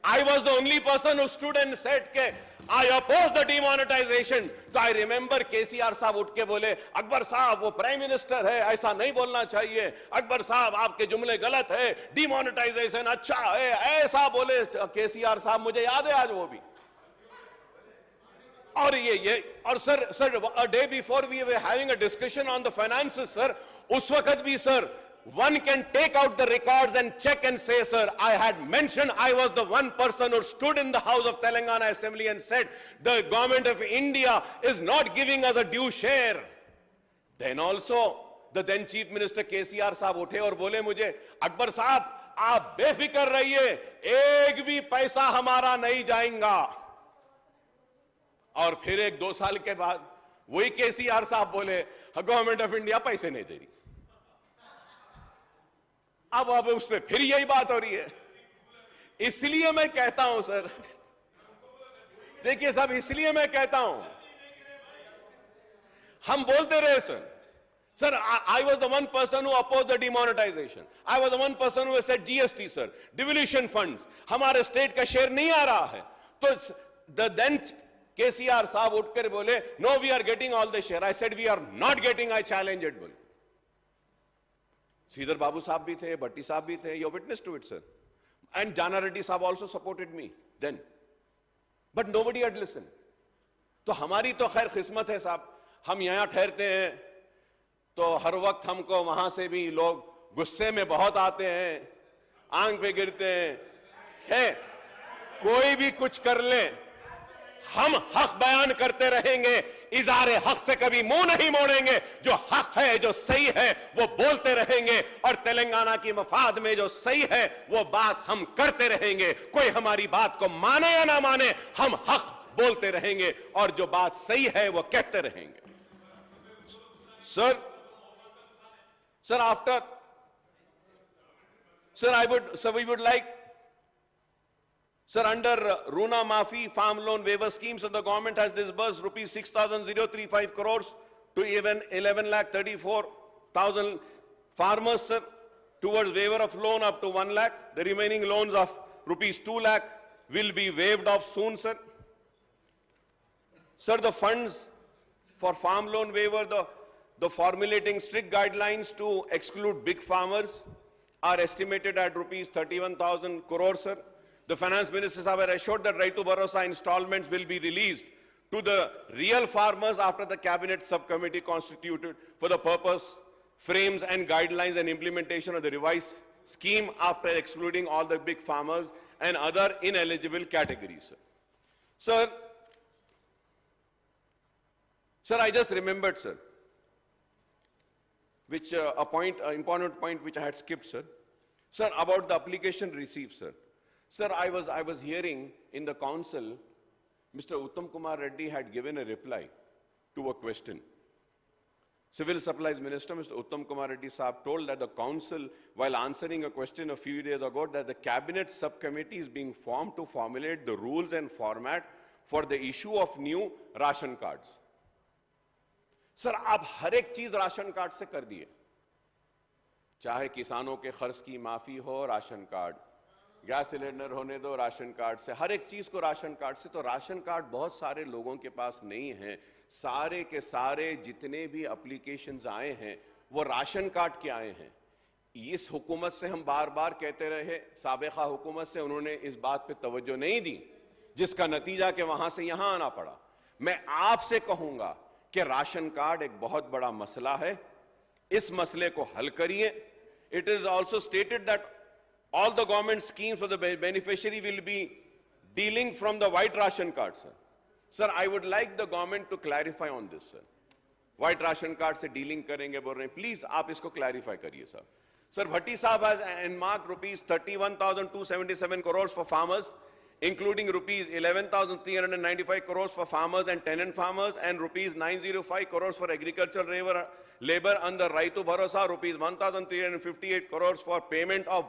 I was the only person who stood and said के I oppose the demonetization. तो I remember KCR साहब उठ के बोले, अकबर साहब वो प्राइम मिनिस्टर है, ऐसा नहीं बोलना चाहिए, अकबर साहब आपके जुमले गलत है, डिमोनेटाइजेशन अच्छा है, ऐसा बोले KCR साहब. मुझे याद है आज वो भी. और ये और sir a day before we were having a discussion on the finances, sir, उस वक्त भी sir, one can take out the records and check and say, sir, I had mentioned, I was the one person who stood in the house of Telangana Assembly and said, the government of India is not giving us a due share. Then also, the then Chief Minister KCR साहब उठे और बोले मुझे, अकबर साहब आप बेफिक्र रहिए, एक भी पैसा हमारा नहीं जाएगा. और फिर 1-2 साल के बाद वही KCR साहब बोले, गवर्नमेंट ऑफ इंडिया पैसे नहीं दे रही. अब उस पे फिर यही बात हो रही है। इसलिए मैं कहता हूं सर, देखिए साहब, इसलिए मैं कहता हूं, हम बोलते रहे sir, Sir, I was the one person who opposed the demonetization. I was the one person who said GST, sir, devolution funds. हमारे स्टेट का शेयर नहीं आ रहा है, तो the then KCR साहब उठकर बोले, no, we are getting all the share. I said, we are not getting. I challenged it. बोले श्रीधर बाबू साहब भी थे, भट्टी साहब भी थे. You witness to it, sir. And Jana Reddy साहब also supported me then. But nobody had listened. तो हमारी तो खैर किस्मत है साहब, हम यहां ठहरते हैं तो हर वक्त हमको वहां से भी लोग गुस्से में बहुत आते हैं, आंख पे गिरते हैं, कोई भी कुछ कर ले, हम हक बयान करते रहेंगे, इज़ारे हक से कभी मुंह नहीं मोड़ेंगे, जो हक है, जो सही है, वो बोलते रहेंगे, और तेलंगाना की मफाद में जो सही है वो बात हम करते रहेंगे। कोई हमारी बात को माने या ना माने, हम हक बोलते रहेंगे और जो बात सही है वो कहते रहेंगे। Sir, after, sir, we would like, sir, under Runa Mafi farm loan waiver scheme, so the government has disbursed rupees 6,035 crores to even 11,34,000 farmers, sir, towards waiver of loan up to 1 lakh. The remaining loans of rupees 2 lakh will be waived off soon, sir. Sir, the funds for farm loan waiver, the formulating strict guidelines to exclude big farmers are estimated at rupees 31,000 crores, sir. The finance ministers have assured that Raitu Bharosa installments will be released to the real farmers after the cabinet subcommittee constituted for the purpose, frames and guidelines and implementation of the revised scheme after excluding all the big farmers and other ineligible categories, sir. Sir, I just remembered, sir, which important point which I had skipped, sir. Sir, about the application received, sir. Sir, I was hearing in the council, Mr. Uttam Kumar Reddy had given a reply to a question. Civil Supplies Minister, Mr. Uttam Kumar Reddy Saab, told that the council, while answering a question a few days ago, that the cabinet subcommittee is being formed to formulate the rules and format for the issue of new ration cards. Sir, आप हर एक चीज ration card से कर दिए, चाहे किसानों के खर्च की माफी हो, राशन कार्ड, गैस सिलेंडर होने दो, राशन कार्ड से, हर एक चीज को राशन कार्ड से। तो राशन कार्ड बहुत सारे लोगों के पास नहीं है, सारे के सारे जितने भी एप्लीकेशंस आए हैं वो राशन कार्ड के आए हैं। इस हुकूमत से हम बार बार कहते रहे, साबिका हुकूमत से, उन्होंने इस बात पे तवज्जो नहीं दी, जिसका नतीजा कि वहां से यहां आना पड़ा। मैं आपसे कहूंगा कि राशन कार्ड एक बहुत बड़ा मसला है, इस मसले को हल करिए। It is also stated that all the government schemes for the beneficiary will be dealing from the white ration card, sir. Sir, I would like the government to clarify on this, sir. White ration card से dealing करेंगे बोल रहे हैं, please आप इसको clarify करिए, sir. Sir, Bhatti Saab has earmarked rupees 31,277 crores for farmers, including rupees 11,395 crores for farmers and tenant farmers, and rupees 905 crores for agricultural labor under Raitu Bharosa, rupees 1,358 crores for payment of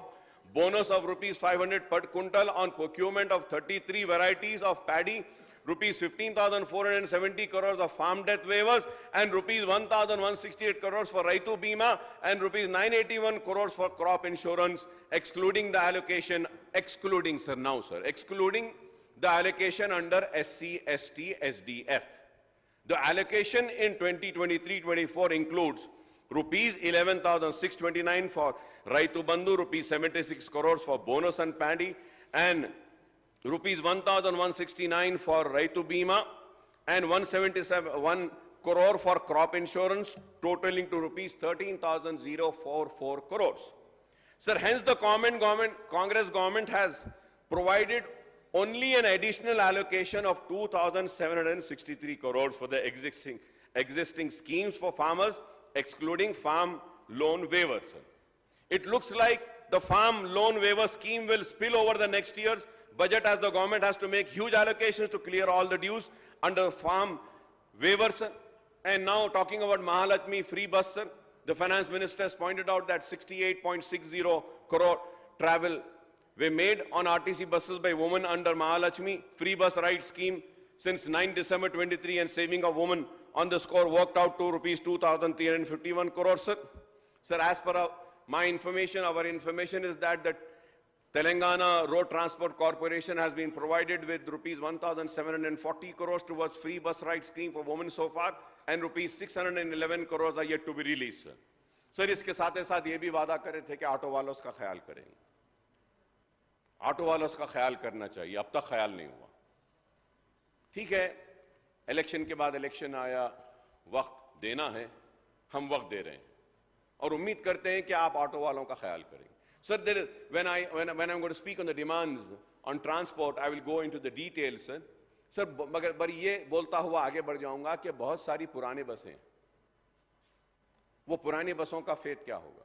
bonus of rupees 500 per quintal on procurement of 33 varieties of paddy, rupees 15,470 crores of farm death waivers, and rupees 1,168 crores for Raitu Bima, and rupees 981 crores for crop insurance, excluding the allocation, excluding the allocation under SC, ST, SDF. The allocation in 2023-24 includes rupees 11,629 for Raitu Bandhu, rupees 76 crores for bonus and paddy, and rupees 1,169 for Raitu Bima, and 1 crore for crop insurance, totaling to rupees 13,044 crores. Sir, hence the Congress government has provided only an additional allocation of 2,763 crores for the existing schemes for farmers, excluding farm loan waivers, sir. It looks like the farm loan waiver scheme will spill over the next year's budget, as the government has to make huge allocations to clear all the dues under farm waivers, sir. And now talking about Mahalakshmi free bus, sir. the finance minister has pointed out that 68.60 crore travel were made on RTC buses by women under Mahalakshmi free bus ride scheme since 9 December 23, and saving of women on the score worked out to rupees 2,351 crore, sir. Sir, as per my information, our information is that the Telangana Road Transport Corporation has been provided with rupees 1,740 crores towards free bus ride scheme for women so far, and rupees 611 crores are yet to be released, sir. Sir, इसके साथ ही साथ ये भी वादा करे थे कि auto वालों का ख्याल करेंगे. ऑटो वालों का ख्याल करना चाहिए, अब तक ख्याल नहीं हुआ. ठीक है, इलेक्शन के बाद इलेक्शन आया, वक्त देना है, हम वक्त दे रहे हैं और उम्मीद करते हैं कि आप ऑटो वालों का ख्याल करेंगे. Sir, when I'm going to speak on the demands on transport, I will go into the details, sir. Sir, मगर ये बोलता हुआ आगे बढ़ जाऊंगा कि बहुत सारी पुराने बसें, वो पुरानी बसों का फेट क्या होगा?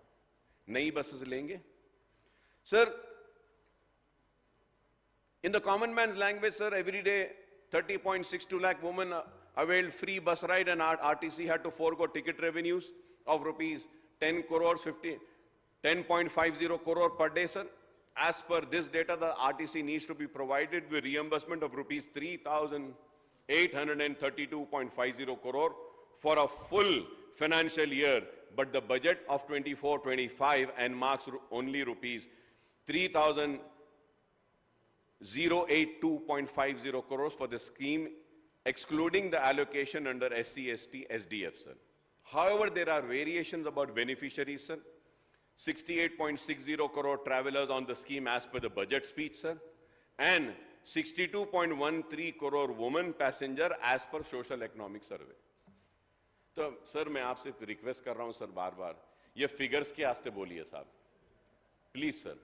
नई बसेस लेंगे? Sir, in the common man's language, sir, every day 30.62 lakh women availed free bus ride, and RTC had to forego ticket revenues of rupees 10.50 crore per day, sir. As per this data, the RTC needs to be provided with reimbursement of rupees 3,832.50 crore for a full financial year, but the budget of 24-25 and marks only rupees 3,082.50 crores for the scheme, excluding the allocation under SC/ST SDF, sir. However, there are variations about beneficiaries, sir. 68.60 crore travelers on the scheme as per the budget speech, sir, and 62.13 crore women passenger as per social economic survey. तो sir मैं आपसे request कर रहा हूं sir, बार बार ये figures के आस्ते बोलिए साहब, प्लीज सर.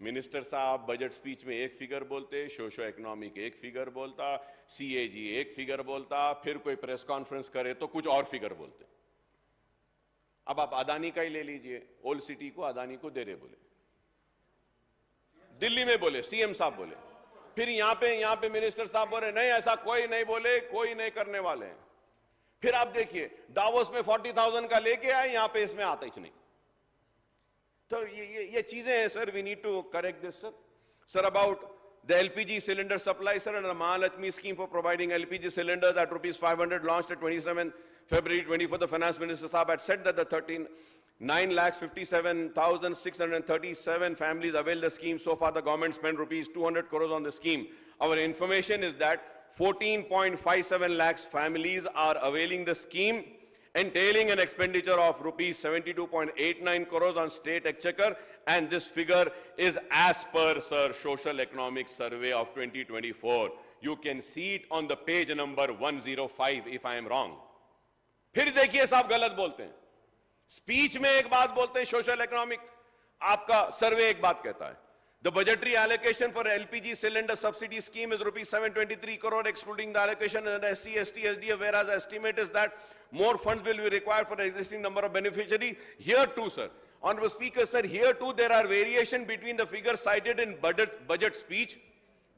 मिनिस्टर साहब बजट स्पीच में एक फिगर बोलते, सोशो इकोनॉमिक एक फिगर बोलता, CAG एक फिगर बोलता, फिर कोई प्रेस कॉन्फ्रेंस करे तो कुछ और फिगर बोलते. अब आप अदानी का ही ले लीजिए, ओल्ड सिटी को अदानी को दे रहे बोले, दिल्ली में बोले, CM साहब बोले, फिर यहां पे मिनिस्टर साहब बोले नहीं ऐसा कोई नहीं बोले, कोई नहीं करने वाले हैं. फिर आप देखिए दावोस में 40,000 का लेके आए, यहां पे इसमें आता ही नहीं. तो ये चीजें हैं sir, we need to correct this sir. Sir, about the LPG cylinder supply, sir, under the Mahalakshmi scheme for providing LPG cylinders at rupees 500 launched at 27 February 24, the finance minister Saab had said that the 9,57,637 families availed the scheme. So far, the government spent rupees 200 crores on the scheme. Our information is that 14.57 lakhs families are availing the scheme, entailing an expenditure of rupees 72.89 crores on state exchequer, and this figure is as per, sir, social economic survey of 2024. You can see it on the page number 105 if I am wrong. फिर देखिए साहब गलत बोलते हैं, speech में एक बात बोलते हैं, सोशल इकोनॉमिक आपका सर्वे एक बात कहता है. The budgetary allocation for LPG cylinder subsidy scheme is rupees 723 crore, excluding the allocation under SC/ST SDF, whereas the estimate is that more funds will be required for the existing number of beneficiaries. Here too, sir, Honorable Speaker, sir, here too there are variation between the figures cited in budget speech.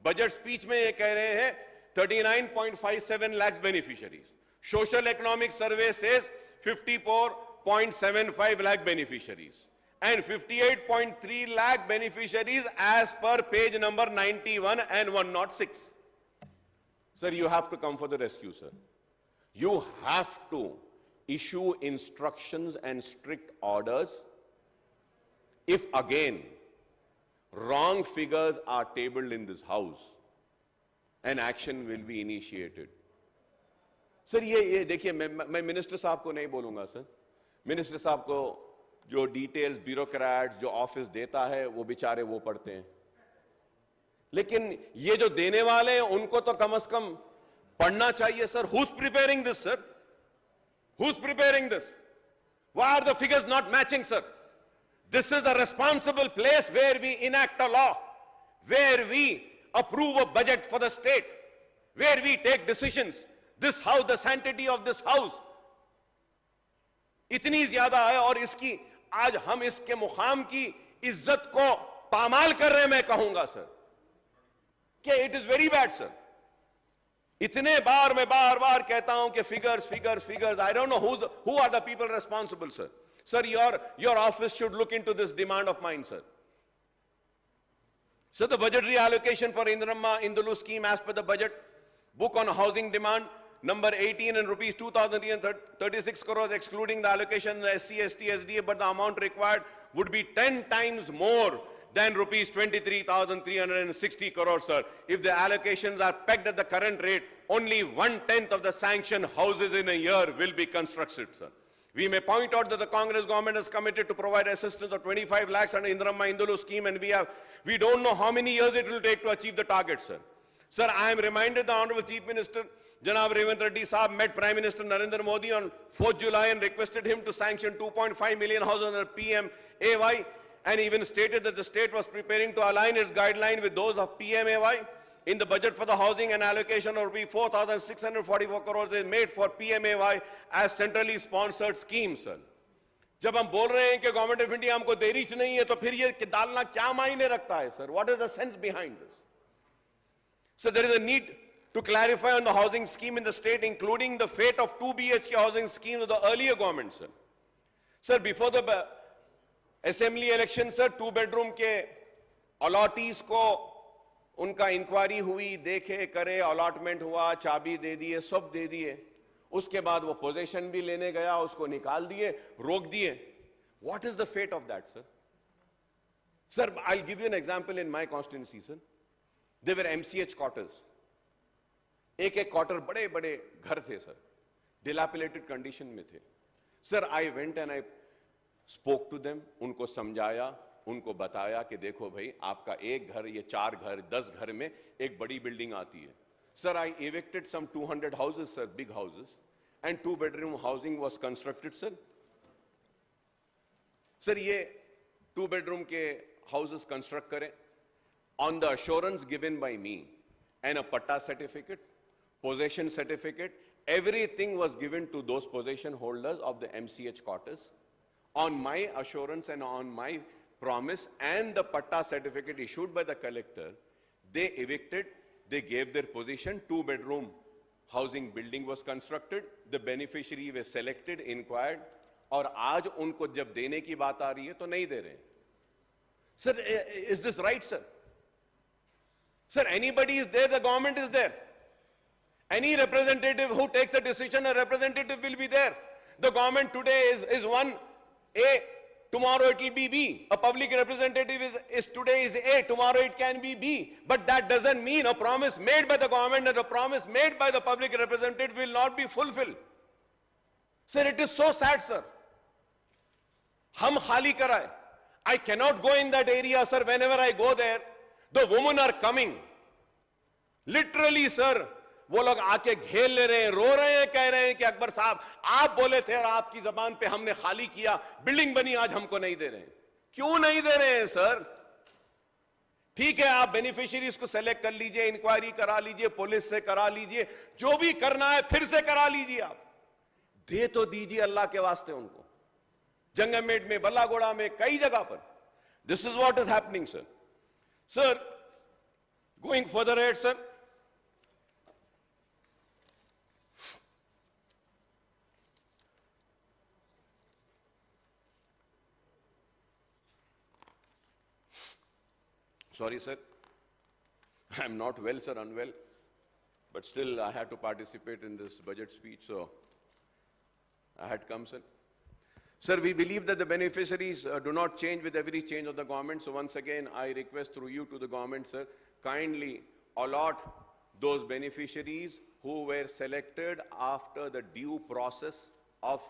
Budget speech में ये कह रहे हैं 39.57 lakhs beneficiaries. Social economic survey says 54.75 lakh beneficiaries. And 58.3 lakh beneficiaries as per page number 91 and 106. Sir, you have to come for the rescue, sir. You have to issue instructions and strict orders if again wrong figures are tabled in this house, and action will be initiated. Sir, ये देखिए मैं minister साहब को नहीं बोलूंगा sir. Minister साहब को जो डिटेल्स ब्यूरोक्रेट्स जो ऑफिस देता है वो बेचारे वो पढ़ते हैं, लेकिन ये जो देने वाले हैं उनको तो कम से कम पढ़ना चाहिए sir. Who's preparing this, sir? Who's preparing this? Why are the figures not matching, sir? This is the responsible place where we enact a law, where we approve a budget for the state, where we take decisions. This house, the sanctity of this house इतनी ज्यादा है और इसकी आज हम इसके मुकाम की इज्जत को पामाल कर रहे हैं. मैं कहूंगा सर कि it is very bad sir. इतने बार मैं बार बार कहता हूं कि figures. I don't know who are the people responsible, sir. Sir, your office should look into this demand of mine, sir. So the budgetary allocation for Indramma Indulu scheme as per the budget book on housing demand number 18 in rupees 2,336 crores excluding the allocation in the SC, ST, SDA, but the amount required would be 10 times more than rupees 23,360 crores, sir. If the allocations are pegged at the current rate, only 1/10 of the sanctioned houses in a year will be constructed, sir. We may point out that the Congress government is committed to provide assistance of 25 lakhs under Indramma Indulu scheme, and we don't know how many years it will take to achieve the target, sir. Sir, I am reminded the Honorable Chief Minister, Janab Revant Reddy Saab, met Prime Minister Narendra Modi on 4th July and requested him to sanction 2.5 million houses under PMAY, and even stated that the state was preparing to align its guideline with those of PMAY. In the budget for the housing, an allocation of 4,644 crores is made for PMAY as centrally sponsored scheme, sir. जब हम बोल रहे हैं कि government of India हमको दे रही नहीं है, तो फिर ये डालना क्या मायने रखता है, sir? What is the sense behind this? So there is a need to clarify on the housing scheme in the state, including the fate of 2 BHK housing schemes of the earlier government, sir. Sir, before the assembly election, sir, 2 bedroom के allottees को उनका inquiry हुई, देखे करे, allotment हुआ, चाबी दे दिए, सब दे दिए, उसके बाद वो पोजीशन भी लेने गया, उसको निकाल दिए, रोक दिए. What is the fate of that, sir? Sir, I'll give you an example in my constituency, sir. There were MCH quarters. एक quarter बड़े बड़े घर थे, sir. Dilapidated condition में थे. Sir, I went and I spoke to them, उनको समझाया, उनको बताया कि देखो भाई, आपका एक घर, ये 4 घर, 10 घर में एक बड़ी बिल्डिंग आती है. Sir, I evicted some 200 houses, sir, big houses, and 2 bedroom housing was constructed, sir. Sir, ये 2 bedroom के houses construct करें, on the assurance given by me, and a patta certificate, possession certificate, everything was given to those possession holders of the MCH quarters. On my assurance and on my promise and the patta certificate issued by the collector, they evicted, they gave their position, 2 bedroom housing building was constructed, the beneficiary was selected, inquired, और आज उनको जब देने की बात आ रही है तो नहीं दे रहे. Sir, is this right, sir? Sir, anybody is there, the government is there. Any representative who takes a decision, a representative will be there. The government today is one A, tomorrow it will be B. A public representative is today is A, tomorrow it can be B. But that doesn't mean a promise made by the government and a promise made by the public representative will not be fulfilled. Sir, it is so sad, sir. Hum khali karaye. I cannot go in that area, sir. Whenever I go there, the women are coming. Literally, sir. वो लोग आके घेर ले रहे हैं, रो रहे हैं, कह रहे हैं कि अकबर साहब, आप बोले थे और आपकी जबान पे हमने खाली किया, बिल्डिंग बनी, आज हमको नहीं दे रहे हैं. क्यों नहीं दे रहे हैं, सर? ठीक है, आप बेनिफिशियरीज को सेलेक्ट कर लीजिए, इंक्वायरी करा लीजिए, पुलिस से करा लीजिए, जो भी करना है फिर से करा लीजिए. आप दे तो दीजिए अल्लाह के वास्ते उनको. जंगमेट में, बल्लागोड़ा में, कई जगह पर. This is what is happening, sir. Sir, going further ahead, sir, sorry, sir. I'm not well, sir, unwell. But still, I had to participate in this budget speech, so I had come, sir. Sir, we believe that the beneficiaries do not change with every change of the government. So once again, I request through you to the government, sir, kindly allot those beneficiaries who were selected after the due process of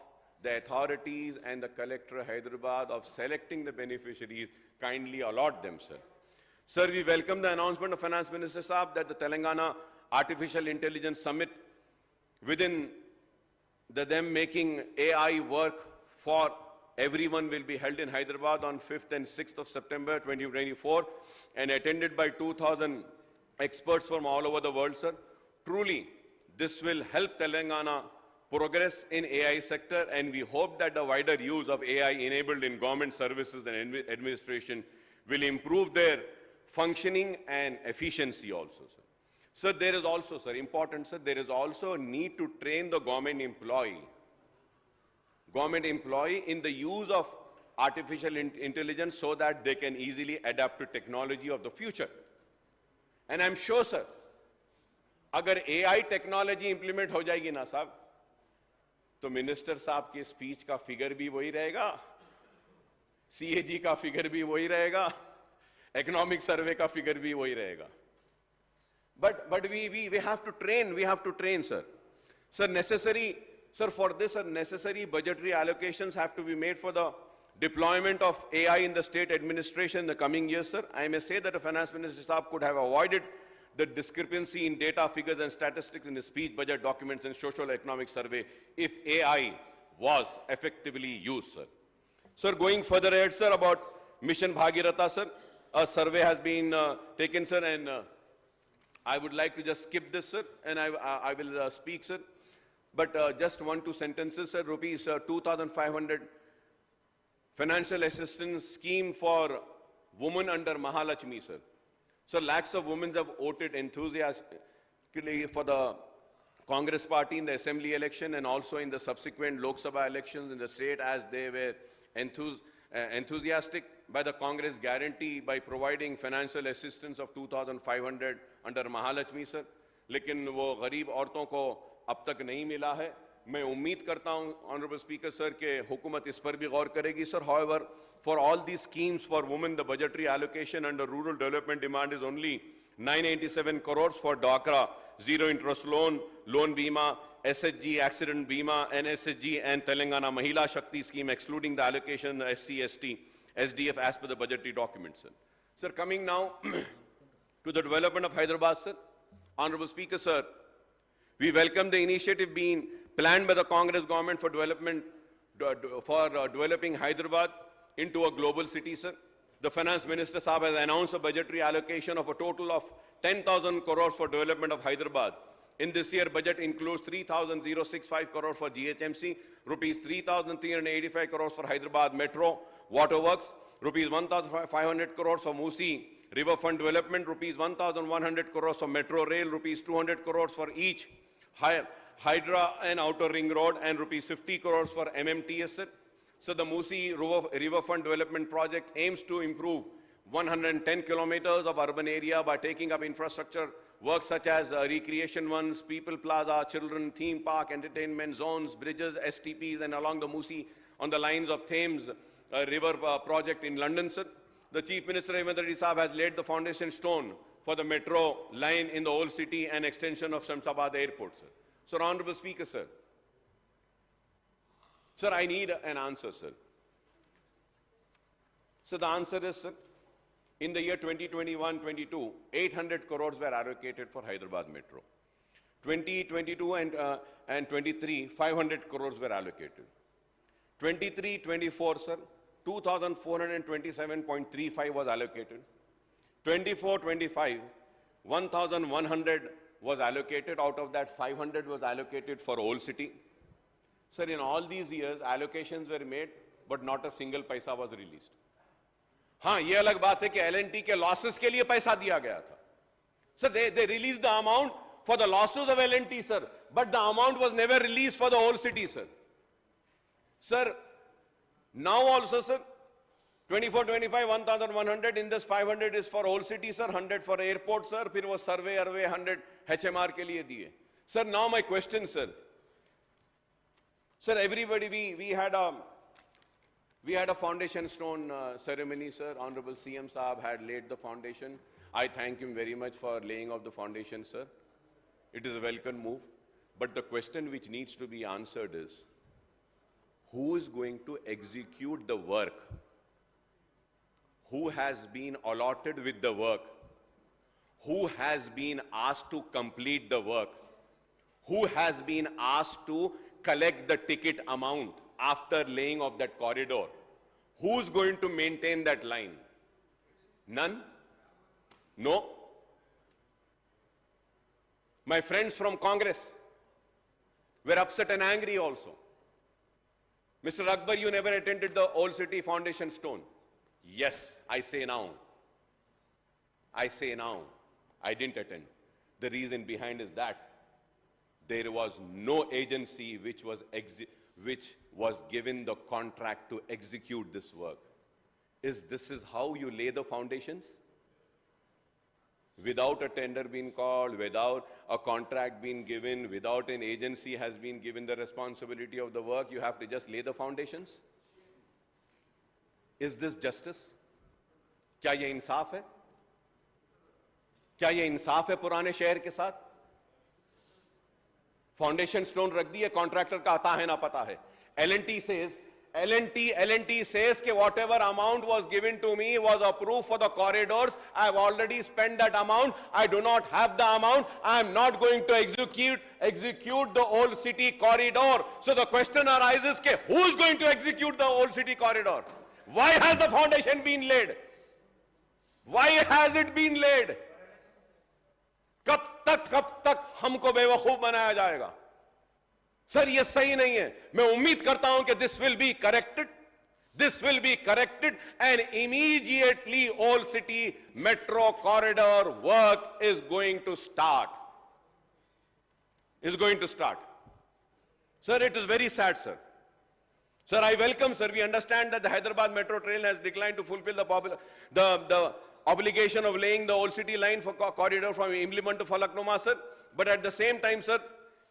the authorities and the collector Hyderabad of selecting the beneficiaries, kindly allot them, sir. Sir, we welcome the announcement of Finance Minister Saab that the Telangana Artificial Intelligence Summit within them making AI work for everyone will be held in Hyderabad on 5th and 6th of September 2024 and attended by 2,000 experts from all over the world, sir. Truly, this will help Telangana progress in AI sector, and we hope that the wider use of AI enabled in government services and administration will improve their functioning and efficiency also, sir. Sir, there is also, sir, important, sir, there is also a need to train the government employee in the use of artificial intelligence so that they can easily adapt to technology of the future. And I'm sure, sir, अगर AI technology implement हो जाएगी ना साहब, तो minister साहब के speech का figure भी वही रहेगा, CAG का फिगर भी वही रहेगा, इकोनॉमिक सर्वे का फिगर भी वही रहेगा. But we have to train, sir. Sir, for this, necessary budgetary allocations have to be made for the deployment of AI in the state administration in the coming years, sir. I may say that the finance minister Saab could have avoided the discrepancy in data, figures and statistics in the speech, budget documents and social economic survey if AI was effectively used, sir. Sir, going further ahead, sir, about Mission Bhagirath, sir, a survey has been taken, sir, and I would like to just skip this, sir, and I will speak, sir. But just 1-2 sentences, sir. Rupees 2,500 financial assistance scheme for women under Mahalakshmi, sir. So lakhs of women have voted enthusiastically for the Congress party in the assembly election and also in the subsequent Lok Sabha elections in the state, as they were enthusiastic by the Congress guarantee by providing financial assistance of 2,500 under Mahalakshmi, sir. लेकिन वो गरीब औरतों को अब तक नहीं मिला है. मैं उम्मीद करता हूं, Honorable Speaker, sir, कि हुकूमत इस पर भी गौर करेगी, sir. However, for all these schemes for women, the budgetary allocation under rural development demand is only 987 crores for DWCRA, zero interest loan, loan bima, SHG, accident bima, NSSG, and Telangana Mahila Shakti scheme, excluding the allocation SC, ST, SDF as per the budgetary documents, sir. Sir, coming now to the development of Hyderabad, sir. Honorable Speaker, sir, we welcome the initiative being planned by the Congress government for developing Hyderabad into a global city, sir. The Finance Minister Saab has announced a budgetary allocation of a total of 10,000 crores for development of Hyderabad. In this year, budget includes 3,065 crores for GHMC, rupees 3,385 crores for Hyderabad Metro Waterworks, rupees 1,500 crores for Musi Riverfront Development, rupees 1,100 crores for Metro Rail, rupees 200 crores for each Hydra and Outer Ring Road, and rupees 50 crores for MMTS, sir. So the Musi Riverfront Development Project aims to improve 110 kilometers of urban area by taking up infrastructure works such as recreation ones, people plaza, children theme park, entertainment zones, bridges, STPs, and along the Musi on the lines of Thames River project in London, sir. The Chief Minister Hemant Reddy Saab has laid the foundation stone for the metro line in the old city and extension of Shamsabad Airport, sir. So, Honorable Speaker, sir. Sir, I need an answer, sir. So the answer is, sir, in the year 2021-22, 800 crores were allocated for Hyderabad Metro. 2022 and 23, 500 crores were allocated. 23-24, sir, 2,427.35 was allocated. 24-25, 1,100 was allocated. Out of that, 500 was allocated for Old City. Sir, in all these years, allocations were made, but not a single paisa was released. हाँ, ये अलग बात है कि L&T के losses के लिए पैसा दिया गया था. Sir, they released the amount for the losses of L&T, sir, but the amount was never released for the Old City, sir. Sir, now also, sir, 24-25, 1,100, in this 500 is for Old City, sir, 100 for airport, sir, फिर वो survey 100 HMR के लिए दिए. Sir, now my question, sir. Sir, everybody, we had a foundation stone ceremony, sir. Honorable CM Saab had laid the foundation. I thank him very much for laying of the foundation, sir. It is a welcome move. But the question which needs to be answered is, who is going to execute the work? Who has been allotted with the work? Who has been asked to complete the work? Who has been asked to collect the ticket amount after laying of that corridor? Who's going to maintain that line? None? No? My friends from Congress were upset and angry also. Mr. Akbar, you never attended the Old City Foundation Stone. Yes, I say now. I didn't attend. The reason behind is that there was no agency which was given the contract to execute this work. This is how you lay the foundations? Without a tender being called, without a contract being given, without an agency has been given the responsibility of the work, you have to just lay the foundations? Is this justice? क्या ये इंसाफ है? क्या ये इंसाफ है पुराने शहर के साथ? फाउंडेशन स्टोन रख दिए, कॉन्ट्रैक्टर का आता है ना पता है. L&T says कि whatever amount was given to me was approved for the corridors. I have already spent that amount. I do not have the amount. I am not going to execute the old city corridor. So the question arises कि who is going to execute the old city corridor? Why has the foundation been laid? Why has it been laid? कब तक हमको बेवकूफ बनाया जाएगा? Sir ये सही नहीं है. मैं उम्मीद करता हूं कि this will be corrected and immediately Old City Metro corridor work is going to start. Sir, it is very sad, sir. Sir, I welcome, sir. We understand that the Hyderabad Metro Train has declined to fulfill the obligation of laying the Old City line for corridor from Imliman to Falaknuma, sir. But at the same time, sir,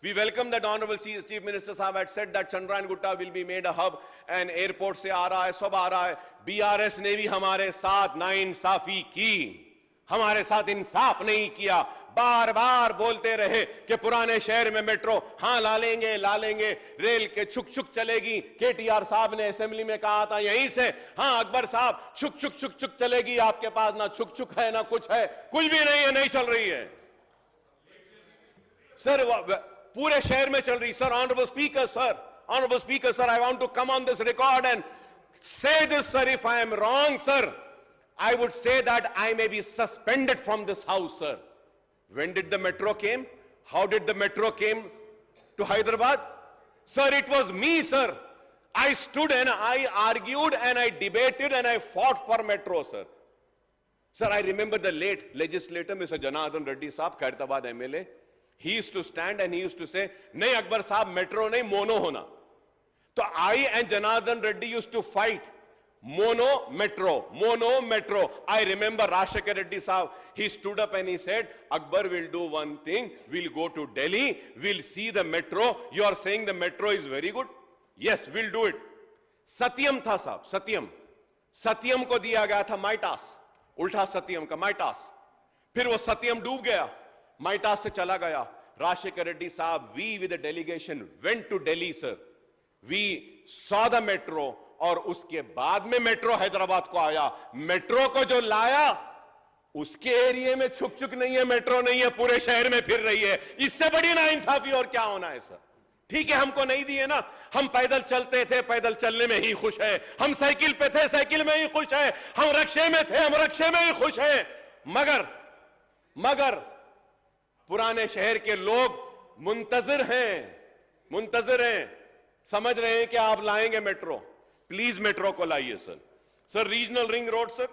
we welcome that Honorable Chief Minister Sahab had said that Chandran Gutta will be made a hub and airport se aa raha hai, sab aa raha hai. BRS ने भी हमारे साथ नाइंसाफी की, हमारे साथ इंसाफ नहीं किया. बार बार बोलते रहे कि पुराने शहर में मेट्रो हाँ ला लेंगे, रेल के छुक छुक चलेगी. KTR साहब ने असेंबली में कहा था यहीं से, हाँ अकबर साहब छुक छुक चलेगी. आपके पास ना छुक छुक है ना कुछ है, कुछ भी नहीं है, नहीं चल रही है सर. पूरे शहर में चल रही. Sir, honourable speaker sir, I want to come on this record and say this, sir. If I am wrong, sir, I would say that I may be suspended from this house, sir. When did the metro came? How did the metro came to Hyderabad? Sir, it was me, sir. I stood and I argued and I debated and I fought for metro, sir. Sir, I remember the late legislator, Mr. Janardhan Reddy Saab, Khairtabad MLA. He used to stand and he used to say, "Nahi Akbar Saab, metro nahi, mono hona." So I and Janardhan Reddy used to fight. Mono metro. I remember Rashekar Reddy Saab, he stood up and he said, "Akbar will do one thing, we'll go to Delhi, we'll see the metro. You are saying the metro is very good? Yes, we'll do it." Satyam tha saab, Satyam ko diya gaya tha Maitas, ulta Satyam ka Maitas. फिर वो सत्यम डूब गया, माइटास से चला गया. Rashekar Reddy Saab, we with the delegation went to Delhi, sir. We saw the metro और उसके बाद में मेट्रो हैदराबाद को आया. मेट्रो को जो लाया उसके एरिया में छुक नहीं है, मेट्रो नहीं है, पूरे शहर में फिर रही है. इससे बड़ी नाइंसाफी और क्या होना है सर? ठीक है, हमको नहीं दिए ना. हम पैदल चलते थे, पैदल चलने में ही खुश है. हम साइकिल पे थे, साइकिल में ही खुश है. हम रक्शे में थे, हम रक्शे में ही खुश है. मगर पुराने शहर के लोग मुंतजिर हैं, समझ रहे हैं कि आप लाएंगे मेट्रो. प्लीज मेट्रो को लाइए sir. Sir, regional ring road sir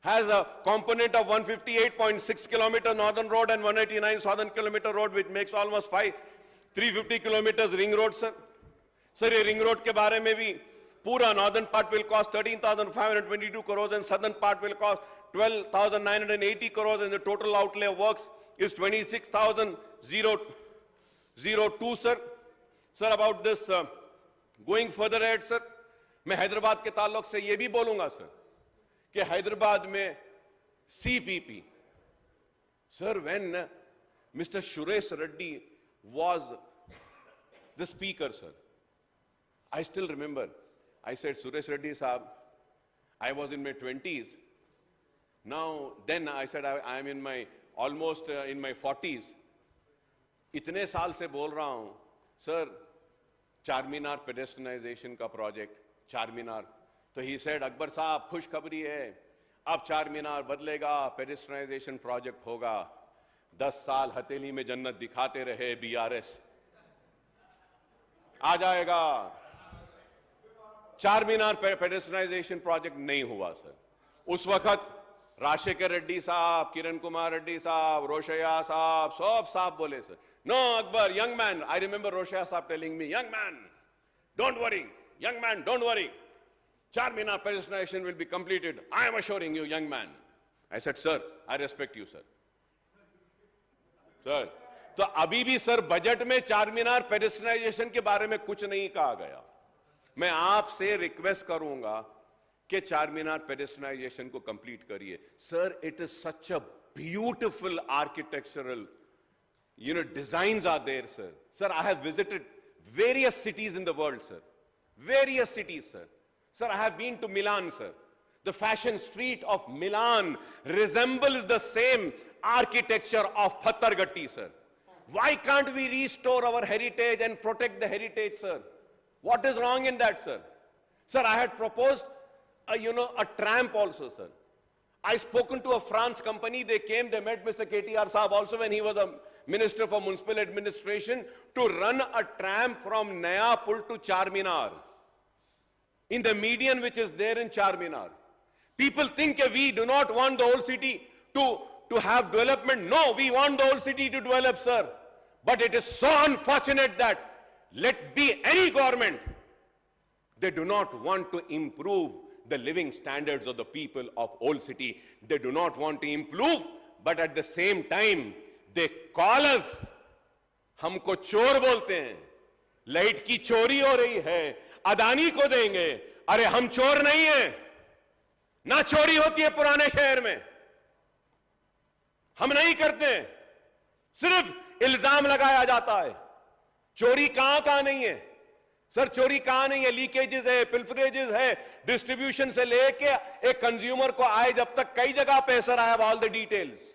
has a component of 158.6 kilometer northern road and 189 southern kilometer road, which makes almost 350 kilometers ring road, sir. Sir, ये ring road के बारे में भी पूरा northern part will cost 13,522 crores and southern part will cost 12,980 crores and the total outlay of works is 26,002, sir. Sir, about this, going further ahead, sir, मैं हैदराबाद के ताल्लुक से ये भी बोलूंगा सर कि हैदराबाद में CPP, sir, when Mr. Suresh Reddy was the speaker, sir, I still remember, I said, Suresh Reddy Saab, I was in my 20s. Then I said, I am in my, almost in my 40s. इतने साल से बोल रहा हूं, sir, Charminar pedestrianization का project, Charminar. तो he said, Akbar साहब, खुशखबरी है, अब चारमीनार बदलेगा, pedestrianization project होगा. 10 साल हथेली में जन्नत दिखाते रहे BRS, आ जाएगा. चारमीनार pedestrianization project नहीं हुआ सर. उस वक्त राजशेखर रेड्डी साहब, किरण कुमार रेड्डी साहब, रोशैया साहब, सब साहब बोले sir, no Akbar, young man, I remember Roshaya साहब telling me, young man, don't worry, young man, don't worry, Charminar pedestrianization will be completed, I am assuring you, young man. I said, sir, I respect you, sir. Sir, तो अभी भी sir budget में चारमीनार पेडेस्ट्रियनाइजेशन के बारे में कुछ नहीं कहा गया। मैं आपसे रिक्वेस्ट करूंगा कि चारमीनार पेडेस्ट्रियनाइजेशन को कंप्लीट करिए। Sir, it is such a beautiful architectural, designs are there, sir. Sir, I have visited various cities in the world, sir. Various cities, sir. Sir, I have been to Milan, sir. The fashion street of Milan resembles the same architecture of Pathargatti, sir. Why can't we restore our heritage and protect the heritage, sir? What is wrong in that, sir? Sir, I had proposed, a tramp also, sir. I spoken to a France company. They came, they met Mr. KTR Saab also when he was a Minister for Municipal Administration to run a tram from Naya Pul to Charminar in the median which is there in Charminar. People think that we do not want the whole city to have development. No, we want the whole city to develop, sir. But it is so unfortunate that let be any government, they do not want to improve the living standards of the people of old city. They do not want to improve, but at the same time, they call us. हमको चोर बोलते हैं, light की चोरी हो रही है, अदानी को देंगे। अरे हम चोर नहीं हैं, ना चोरी होती है पुराने शहर में, हम नहीं करते, सिर्फ इल्जाम लगाया जाता है। चोरी कहां नहीं है सर, चोरी कहां नहीं है? लीकेजेस है, पिल्फरेजेस है, डिस्ट्रीब्यूशन से लेके एक कंज्यूमर को आए जब तक कई जगह पे। Sir, I have all the details,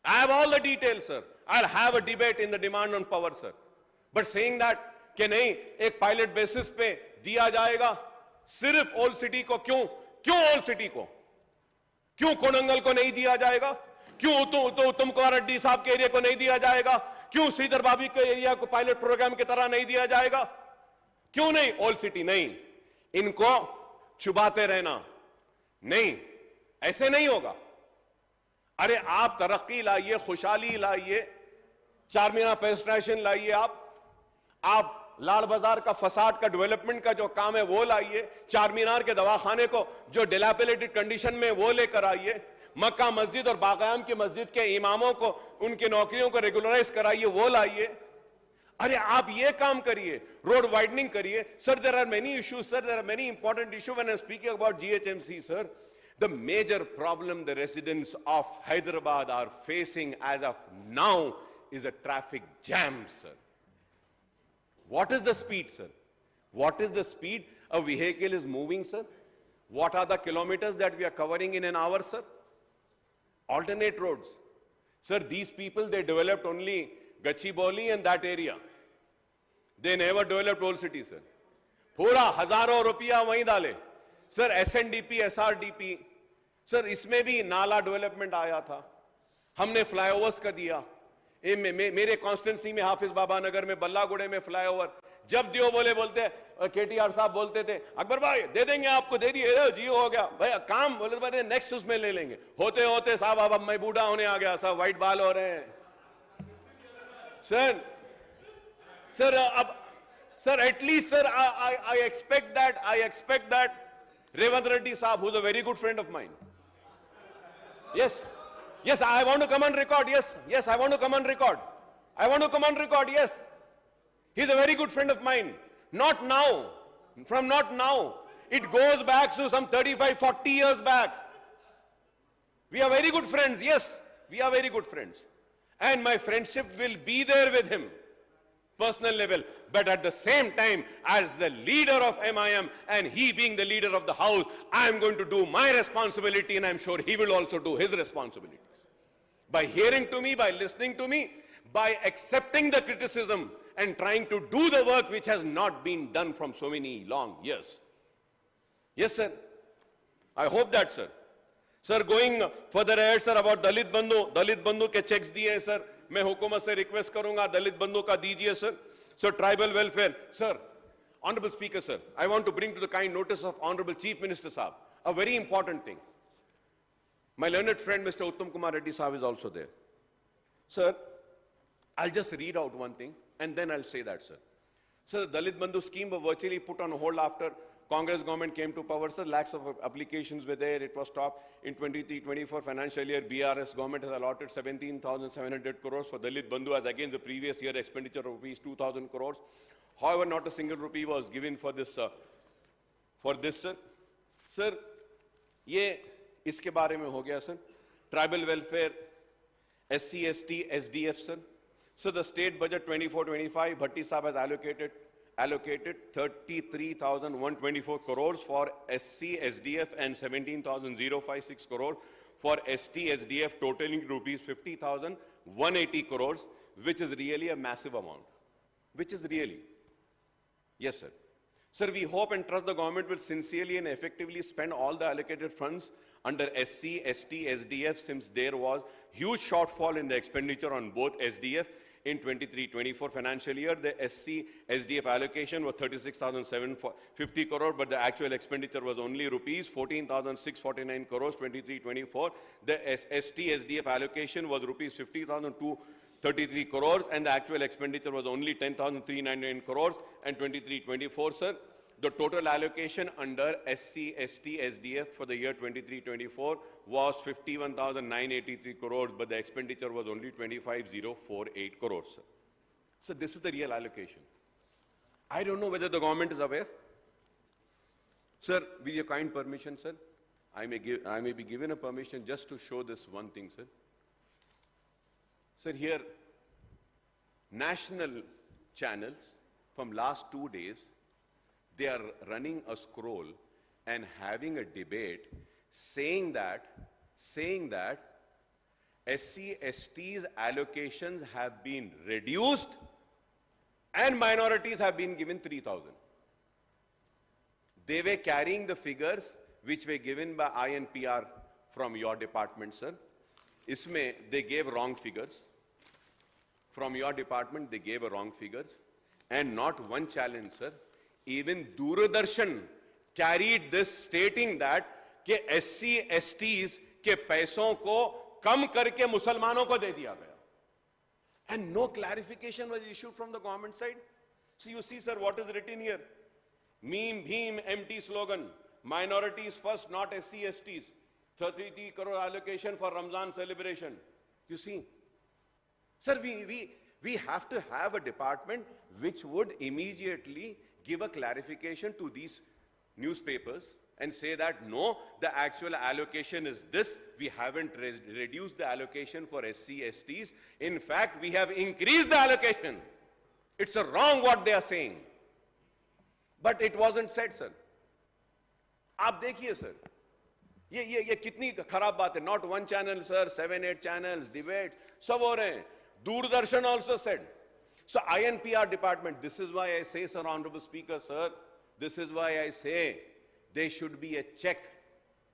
I have all the details, sir. I'll have a debate in the demand on power, sir. But saying that कि नहीं एक पायलट बेसिस पे दिया जाएगा सिर्फ ओल्ड सिटी को, क्यों ओल्ड सिटी को, क्यों कोडंगल को नहीं दिया जाएगा? क्यों तो तुमको रेड्डी साहब के एरिया को नहीं दिया जाएगा? क्यों श्रीधर बाबी के एरिया को पायलट प्रोग्राम की तरह नहीं दिया जाएगा? क्यों नहीं? ओल्ड सिटी नहीं, इनको छुपाते रहना नहीं, ऐसे नहीं होगा। अरे आप तरक्की लाइए, खुशहाली लाइए, चारमीनार पेडेस्ट्रियनाइजेशन लाइए, आप लाल बाजार का फसाद का डेवलपमेंट का जो काम है वो लाइए, चारमीनार के दवाखाने को जो डिलैपिलेटेड कंडीशन में वो लेकर आइए, मक्का मस्जिद और बागयाम की मस्जिद के इमामों को उनकी नौकरियों को रेगुलराइज कराइए, वो लाइए। अरे आप ये काम करिए, रोड वाइडनिंग करिए। Sir, there are many issues, sir, there are many important issue when I am speaking about GHMC, sir. The major problem the residents of Hyderabad are facing as of now is a traffic jam, sir. What is the speed, sir? What is the speed a vehicle is moving, sir? What are the kilometers that we are covering in an hour, sir? Alternate roads. Sir, these people, they developed only Gachibowli and that area. They never developed whole city, sir. पूरा हजारों रुपया वहीं डाले। Sir, SNDP, SRDP, sir इसमें भी नाला development आया था, हमने फ्लाईओवर्स का दिया। मेरे कॉन्स्टिट्यूंसी में हाफिज बाबा नगर में, बल्लागुड़े में फ्लाईओवर जब दियो बोलते KTR साहब बोलते थे, अकबर भाई दे देंगे आपको, दे दिए, जियो हो गया भाई काम, बोले भाई नेक्स्ट उसमें ले लेंगे। होते होते साहब अब मैं बूढ़ा होने आ गया, साहब व्हाइट बाल हो रहे हैं। सर अब sir at least sir I expect that Revant Reddy Saab, who's a very good friend of mine. Yes, I want to come on record. Yes, I want to come on record. Yes, he's a very good friend of mine. Not now, not now. It goes back to some 35, 40 years back. We are very good friends. Yes, we are very good friends. And my friendship will be there with him. Personal level, but at the same time, as the leader of MIM and he being the leader of the house, I am going to do my responsibility, and I am sure he will also do his responsibilities. By hearing to me, by listening to me, by accepting the criticism and trying to do the work which has not been done from so many long years. Yes, sir. I hope that, sir. Sir, going further ahead, sir, about Dalit Bandhu के checks दिए, sir. मैं हुकूमत से request करूंगा दलित बंधु का दीजिए sir. Sir, tribal welfare, sir, honourable speaker sir, I want to bring to the kind notice of honourable chief minister साहब a very important thing. My learned friend, Mr. Uttam Kumar Reddy Sahab, is also there. Sir, I'll just read out one thing and then I'll say that, sir. Sir, the Dalit Bandhu scheme was virtually put on hold after Congress government came to power. Sir, lakhs of applications were there. It was stopped. In 23-24 financial year, BRS government has allotted 17,700 crores for Dalit Bandhu as against the previous year expenditure of rupees 2,000 crores. However, not a single rupee was given for this, sir. Sir, ये इसके बारे में हो गया, sir. Tribal welfare, SC, ST, SDF, sir. So the state budget 24-25, Bhatti Sahab has allocated 33,124 crores for SC, SDF and 17,056 crores for ST, SDF, totaling rupees 50,180 crores, which is really a massive amount. Which is really. Yes, sir. Sir, we hope and trust the government will sincerely and effectively spend all the allocated funds under SC, ST, SDF, since there was huge shortfall in the expenditure on both SDF in 23-24 financial year. The SC, SDF allocation was 36,750 crore, but the actual expenditure was only rupees 14,649 crores, 23-24. The ST, SDF allocation was rupees 50,233 crores, and the actual expenditure was only 10,399 crores, and 23-24, sir. The total allocation under SC, ST, SDF for the year 23-24 was 51,983 crores, but the expenditure was only 25,048 crores, sir. So this is the real allocation. I don't know whether the government is aware. Sir, with your kind permission, sir, I may be given a permission just to show this one thing, sir. Sir, here, national channels from last 2 days, they are running a scroll and having a debate saying that SC, ST's allocations have been reduced and minorities have been given 3,000. They were carrying the figures which were given by INPR from your department, sir. Isme, they gave wrong figures. From your department, they gave wrong figures. And not one challenge, sir. Even Doordarshan carried this stating that कि SC, STs के पैसों को कम करके मुसलमानों को दे दिया गया. And no clarification was issued from the government side. So you see, sir, what is written here? Meme, Bheem, empty slogan. Minorities first, not SC, STs. 33 crore allocation for Ramzan celebration. You see? Sir, we have to have a department which would immediately give a clarification to these newspapers and say that no, the actual allocation is this. We haven't reduced the allocation for SC, STs. In fact, we have increased the allocation. It's wrong what they are saying. But it wasn't said, sir. आप देखिए, sir. ये कितनी खराब बात है. Not one channel, sir. 7-8 channels, debate, सब हो रहे हैं. Doordarshan also said. So INPR department, this is why I say, sir, Honorable Speaker, sir, this is why I say there should be a check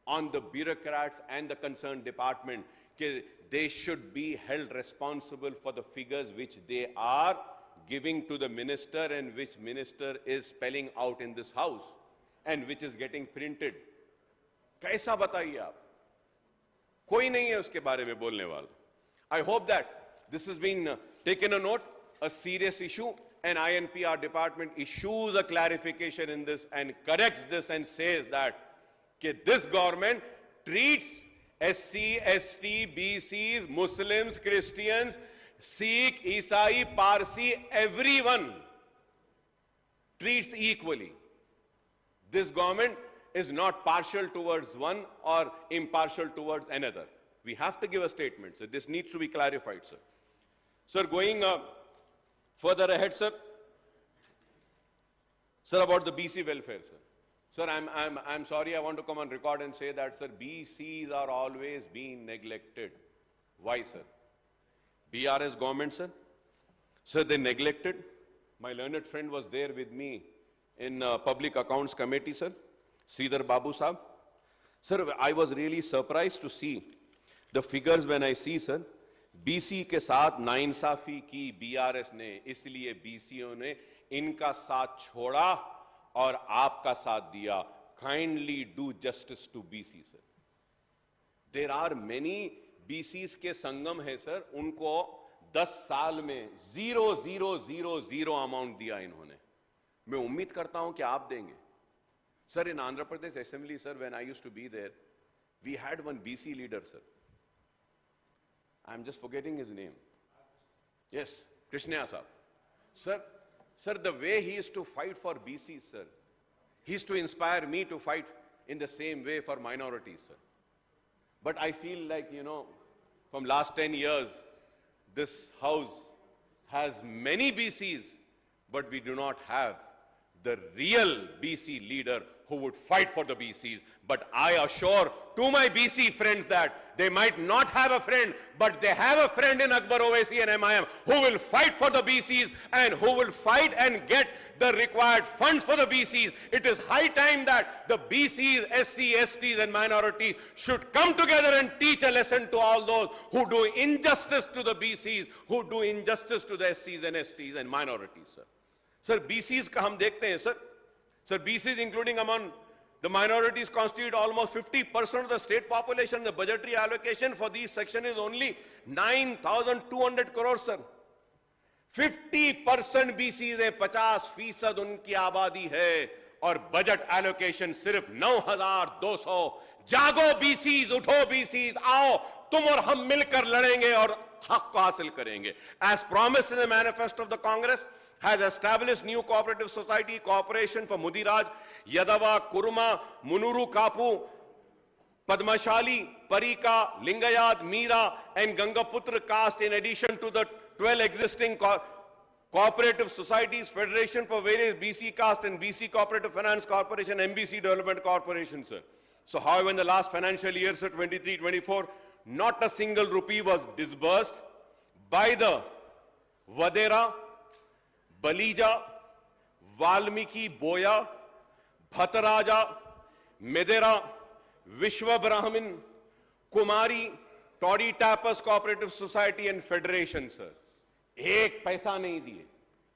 on the bureaucrats and the concerned department. They should be held responsible for the figures which they are giving to the minister and which minister is spelling out in this house and which is getting printed. कैसा बताइए आप? कोई नहीं है उसके बारे में बोलने वाला. I hope that this has been taken a note, a serious issue, and INPR department issues a clarification in this and corrects this and says that this government treats SC, ST, BCs, Muslims, Christians, Sikh, Isai, Parsi, everyone treats equally. This government is not partial towards one or impartial towards another. We have to give a statement, so this needs to be clarified, sir. Sir, going further ahead, sir. Sir, about the BC welfare, sir. Sir, I'm sorry, I want to come on record and say that, sir, BCs are always being neglected. Why, sir? BRS government, sir. Sir, they neglected. My learned friend was there with me in Public Accounts Committee, sir. Sridhar Babu Sahab. Sir, I was really surprised to see the figures when I see, sir. BC के साथ नाइंसाफी की BRS ने, इसलिए BCओं ने इनका साथ छोड़ा और आपका साथ दिया. Kindly do justice to BC, sir. There are many BCs के संगम है सर, उनको 10 साल में 0,000 अमाउंट दिया इन्होंने। मैं उम्मीद करता हूं कि आप देंगे sir. In Andhra Pradesh assembly sir, when I used to be there, we had one BC leader sir, I am just forgetting his name, yes, Krishnaiah साहब sir, the way he is to fight for BCs sir, he is to inspire me to fight in the same way for minorities sir. But I feel like, you know, from last 10 years this house has many BCs, but we do not have the real BC leader who would fight for the BCs. But I assure to my BC friends that they might not have a friend, but they have a friend in Akbar Owaisi and MIM who will fight for the BCs and who will fight and get the required funds for the BCs. It is high time that the BCs, SC, STs and minorities should come together and teach a lesson to all those who do injustice to the BCs, who do injustice to the SCs and STs and minorities, sir. Sir, BCs का हम देखते हैं sir. Sir, BCs including among the minorities constitute almost 50% of the state population. The budgetary allocation for these sections is only 9,200 crores, sir. 50% BCs है, 50% उनकी आबादी है और budget allocation सिर्फ 9,200। जागो BCs, उठो BCs, आओ तुम और हम मिलकर लड़ेंगे और हक को हासिल करेंगे। As promised in the manifesto of the Congress, has established new cooperative society cooperation for Mudiraj, Yadava, Kurma, Munuru Kapu, Padmashali, Parika, Lingayat, Meera and Gangaputra caste in addition to the 12 existing cooperative societies, Federation for various BC caste and BC Cooperative Finance Corporation, MBC Development Corporation, sir. So however, in the last financial year, sir, 23-24, not a single rupee was disbursed by the Vadera, Balija, Valmiki, Boya, Bhataraja, Medera, Vishwa Brahmin, Kumari, Toddy Tapas Cooperative Society and Federation, sir. एक पैसा नहीं दिए,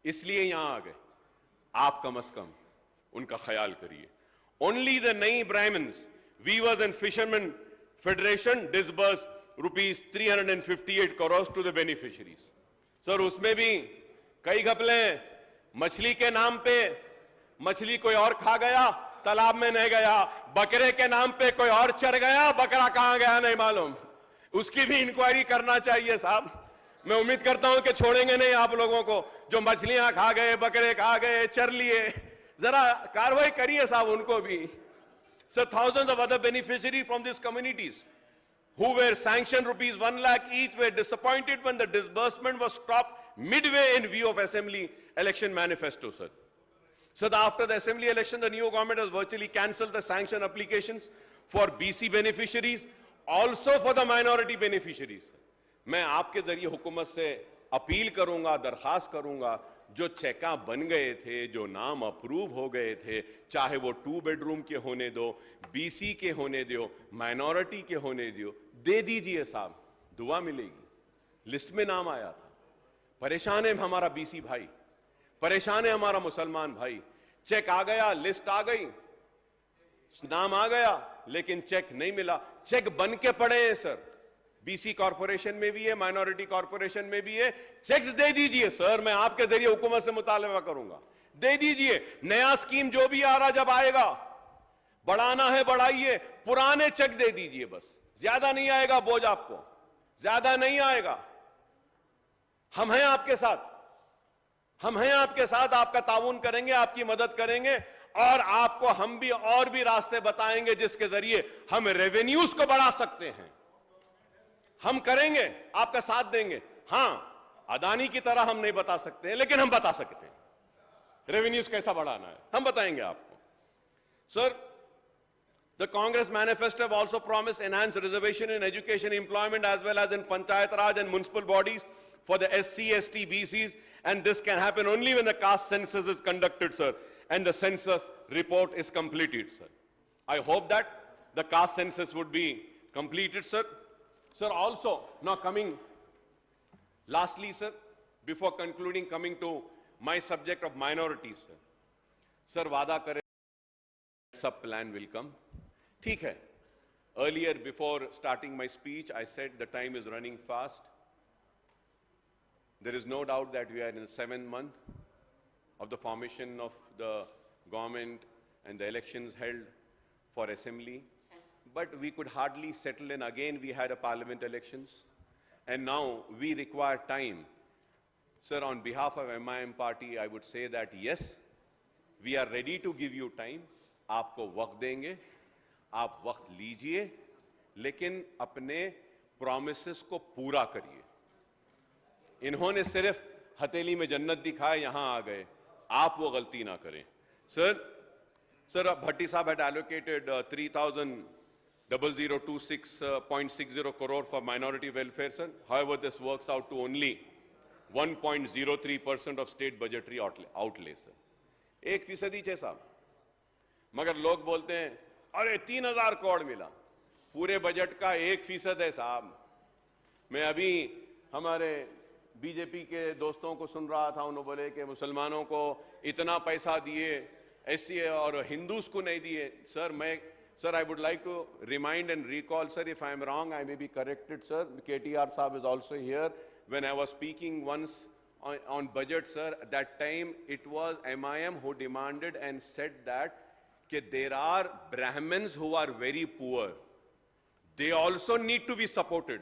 इसलिए यहां आ गए। आप कम से कम उनका ख्याल करिए। Only the Nai Brahmins, Weavers and Fishermen Federation disbursed rupees 358 crores to the beneficiaries. Sir, उसमें भी कई घपले, मछली के नाम पे मछली कोई और खा गया, तालाब में नहीं गया, बकरे के नाम पे कोई और चर गया, बकरा कहां गया नहीं मालूम, उसकी भी इंक्वायरी करना चाहिए साहब। मैं उम्मीद करता हूं कि छोड़ेंगे नहीं आप लोगों को, जो मछलियां खा गए, बकरे खा गए, चर लिए, जरा कार्रवाई करिए साहब उनको भी। So thousands of other beneficiaries from these communities who were sanctioned rupees 1 lakh each were disappointed when the disbursement was stopped midway in view of assembly election manifesto, sir. So after the assembly election, the new government has virtually cancelled the sanction applications for BC beneficiaries, also for the minority beneficiaries. मैं आपके जरिए हुकूमत से appeal करूंगा, दरखास्त करूंगा, जो चेका बन गए थे, जो नाम अप्रूव हो गए थे, चाहे वो 2 बेडरूम के होने दो, BC के होने दो, माइनॉरिटी के होने दो, दे दीजिए साहब, दुआ मिलेगी। लिस्ट में नाम आया था। परेशान है हमारा BC भाई, परेशान है हमारा मुसलमान भाई। चेक आ गया, लिस्ट आ गई, नाम आ गया, लेकिन चेक नहीं मिला। चेक बन के पड़े हैं सर, BC कॉर्पोरेशन में भी है, माइनॉरिटी कॉर्पोरेशन में भी है। चेक्स दे दीजिए सर, मैं आपके जरिए हुकूमत से मुतालबा करूंगा, दे दीजिए। नया स्कीम जो भी आ रहा जब आएगा, बढ़ाना है बढ़ाइए, पुराने चेक दे दीजिए बस, ज्यादा नहीं आएगा बोझ आपको, ज्यादा नहीं आएगा। हम हैं आपके साथ, हम हैं आपके साथ, आपका ताउन करेंगे, आपकी मदद करेंगे और आपको हम भी और भी रास्ते बताएंगे जिसके जरिए हम रेवेन्यूज को बढ़ा सकते हैं। हम करेंगे, आपका साथ देंगे। हां, अदानी की तरह हम नहीं बता सकते हैं, लेकिन हम बता सकते हैं रेवेन्यूज कैसा बढ़ाना है, हम बताएंगे आपको। Sir, the Congress manifesto have also promised enhanced reservation in education, employment as well as in Panchayat Raj and municipal bodies for the SC, ST, BCs, and this can happen only when the caste census is conducted, sir, and the census report is completed, sir. I hope that the caste census would be completed, sir. Sir, also, now coming, lastly, sir, before concluding, coming to my subject of minorities, sir. Sir, वादा करें, सब plan will come. ठीक है, Earlier, before starting my speech, I said the time is running fast. There is no doubt that we are in the 7th month of the formation of the government and the elections held for assembly. But we could hardly settle in. Again, we had a parliament elections. And now we require time. Sir, on behalf of MIM party, I would say that yes, we are ready to give you time. आपको वक्त देंगे, आप वक्त लीजिए, लेकिन अपने promises को पूरा करिए. इन्होंने सिर्फ हथेली में जन्नत दिखाए, यहां आ गए. आप वो गलती ना करें. Sir, Bhatti Saab had allocated 3,026.60 crore for minority welfare, sir. However, this works out to only 1.03% of state budgetary outlay, sir. 1% है साहब. मगर लोग बोलते हैं, अरे 3,000 करोड़ मिला. पूरे बजट का 1% है साहब. मैं अभी हमारे बीजेपी के दोस्तों को सुन रहा था, उन्होंने बोले कि मुसलमानों को इतना पैसा दिए, एससी और हिंदूज को नहीं दिए. Sir, I would like to remind and recall, sir, if I am wrong, I may be corrected, sir. KTR Saab is also here. When I was speaking once on budget, sir, at that time it was MIM who demanded and said that there are Brahmins who are very poor. They also need to be supported.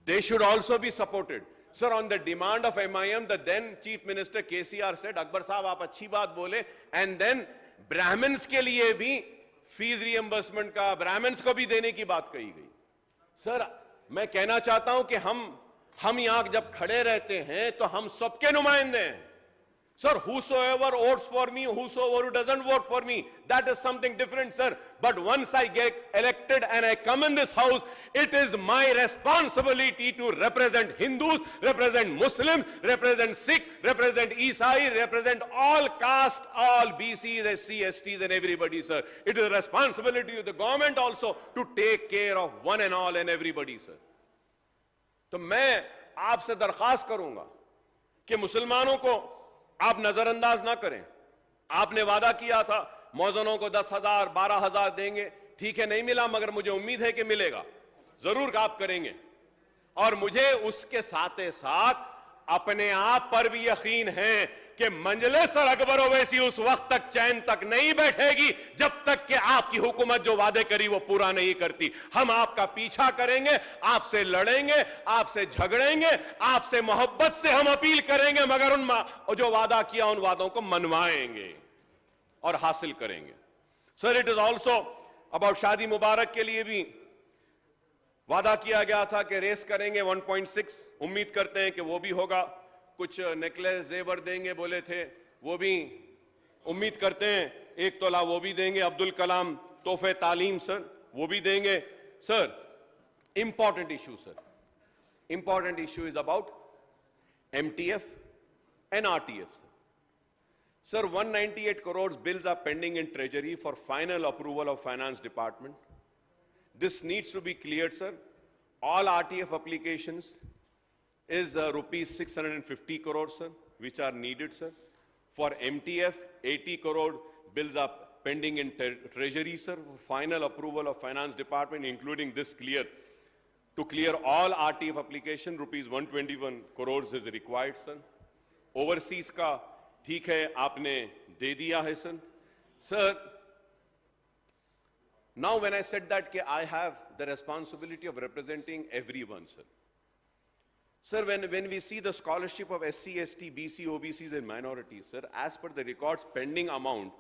They should also be supported. Sir, on the demand of MIM, the then Chief Minister KCR said, Akbar Saab, aap achhi baat bole, and then Brahmins ke liye bhi fees reimbursement का, Brahmins को भी देने की बात कही गई. Sir, मैं कहना चाहता हूं कि हम यहां जब खड़े रहते हैं तो हम सबके नुमाइंदे हैं. Sir, whosoever votes for me, whosoever who doesn't vote for me, that is something different, sir. But once I get elected and I come in this house, it is my responsibility to represent Hindus, represent Muslims, represent Sikh, represent Isai, represent all caste, all BCs, SC, STs and everybody, sir. It is a responsibility of the government also to take care of one and all and everybody, sir. तो मैं आपसे दरख्वास्त करूंगा कि मुसलमानों को आप नजरअंदाज ना करें. आपने वादा किया था मौजनों को 10,000, 12,000 देंगे. ठीक है, नहीं मिला, मगर मुझे उम्मीद है कि मिलेगा. जरूर आप करेंगे. और मुझे उसके साथ साथ अपने आप पर भी यकीन है कि मंजलिस और अकबर ओवैसी उस वक्त तक चैन तक नहीं बैठेगी जब तक कि आपकी हुकूमत जो वादे करी वो पूरा नहीं करती. हम आपका पीछा करेंगे, आपसे लड़ेंगे, आपसे झगड़ेंगे, आपसे मोहब्बत से हम अपील करेंगे, मगर उन जो वादा किया उन वादों को मनवाएंगे और हासिल करेंगे. Sir, it is also about शादी मुबारक के लिए भी वादा किया गया था कि रेस करेंगे 1.6. उम्मीद करते हैं कि वो भी होगा. कुछ नेकलेस जेवर देंगे बोले थे, वो भी उम्मीद करते हैं 1 तोला वो भी देंगे. अब्दुल कलाम तोहफे तालीम, सर, वो भी देंगे. Sir, important issue, sir, important issue is about MTF and RTF. Sir, 198 crores bills are pending in Treasury for final approval of Finance Department. This needs to be cleared, sir. All RTF applications is rupees 650 crores, sir, which are needed, sir. For MTF, 80 crore bills are pending in Treasury, sir, for final approval of Finance Department, including this to clear all RTF application, rupees 121 crores is required, sir. Overseas का ठीक है, आपने दे दिया है, sir. Sir, now when I said that I have the responsibility of representing everyone, sir. Sir, when we see the scholarship of SC, ST, BC, OBCs and minorities, sir, as per the records, pending amount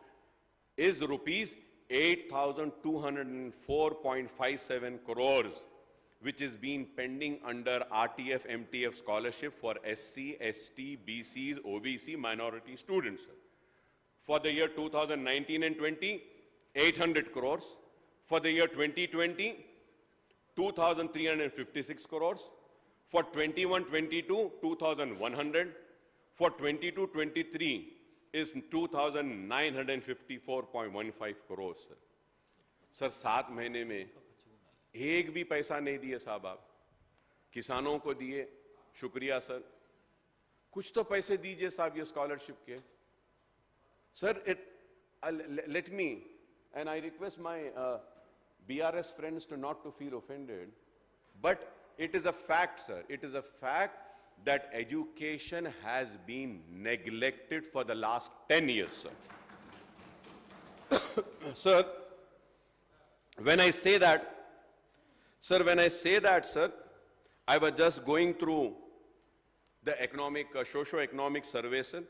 is rupees 8,204.57 crores, which is being pending under RTF, MTF scholarship for SC, ST, BCs, OBC, minority students, sir. For the year 2019 and 20, 800 crores. For the year 2020, 2,356 crores. For 21-22, 2,100. For 22-23 is 2,954.15 crores, sir. Sir, 7 महीने में एक भी पैसा नहीं दिए साहब. आप किसानों को दिए, शुक्रिया सर. कुछ तो पैसे दीजिए साहब ये स्कॉलरशिप के. Sir, let me, and I request my BRS friends to not to feel offended, but it is a fact, sir. It is a fact that education has been neglected for the last 10 years, sir. Sir, when I say that, sir, I was just going through the economic, socio-economic survey, sir.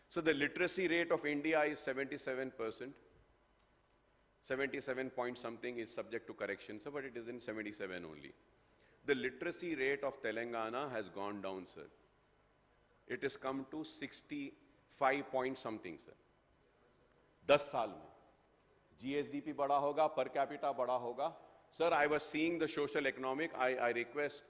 So the literacy rate of India is 77%. 77 point something is subject to correction, sir, but it is in 77 only. The literacy rate of Telangana has gone down, sir. It has come to 65 point something, sir. 10 साल में GSDP बढ़ा होगा, per capita बढ़ा होगा. Sir, I was seeing the social economic. I request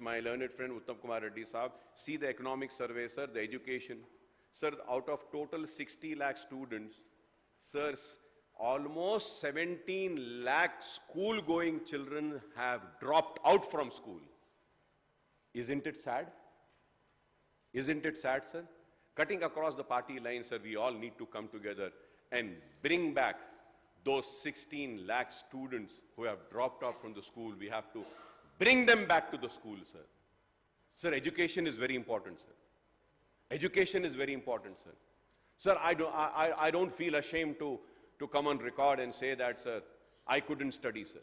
my learned friend Uttam Kumar Reddy Saab, see the economic survey, sir, the education. Sir, out of total 60 lakh students, sir, almost 17 lakh school-going children have dropped out from school. Isn't it sad? Isn't it sad, sir? Cutting across the party lines, sir, we all need to come together and bring back those 16 lakh students who have dropped out from the school. We have to bring them back to the school, sir. Sir, education is very important, sir. Education is very important, sir. Sir, I don't feel ashamed to come on record and say that, sir, I couldn't study, sir.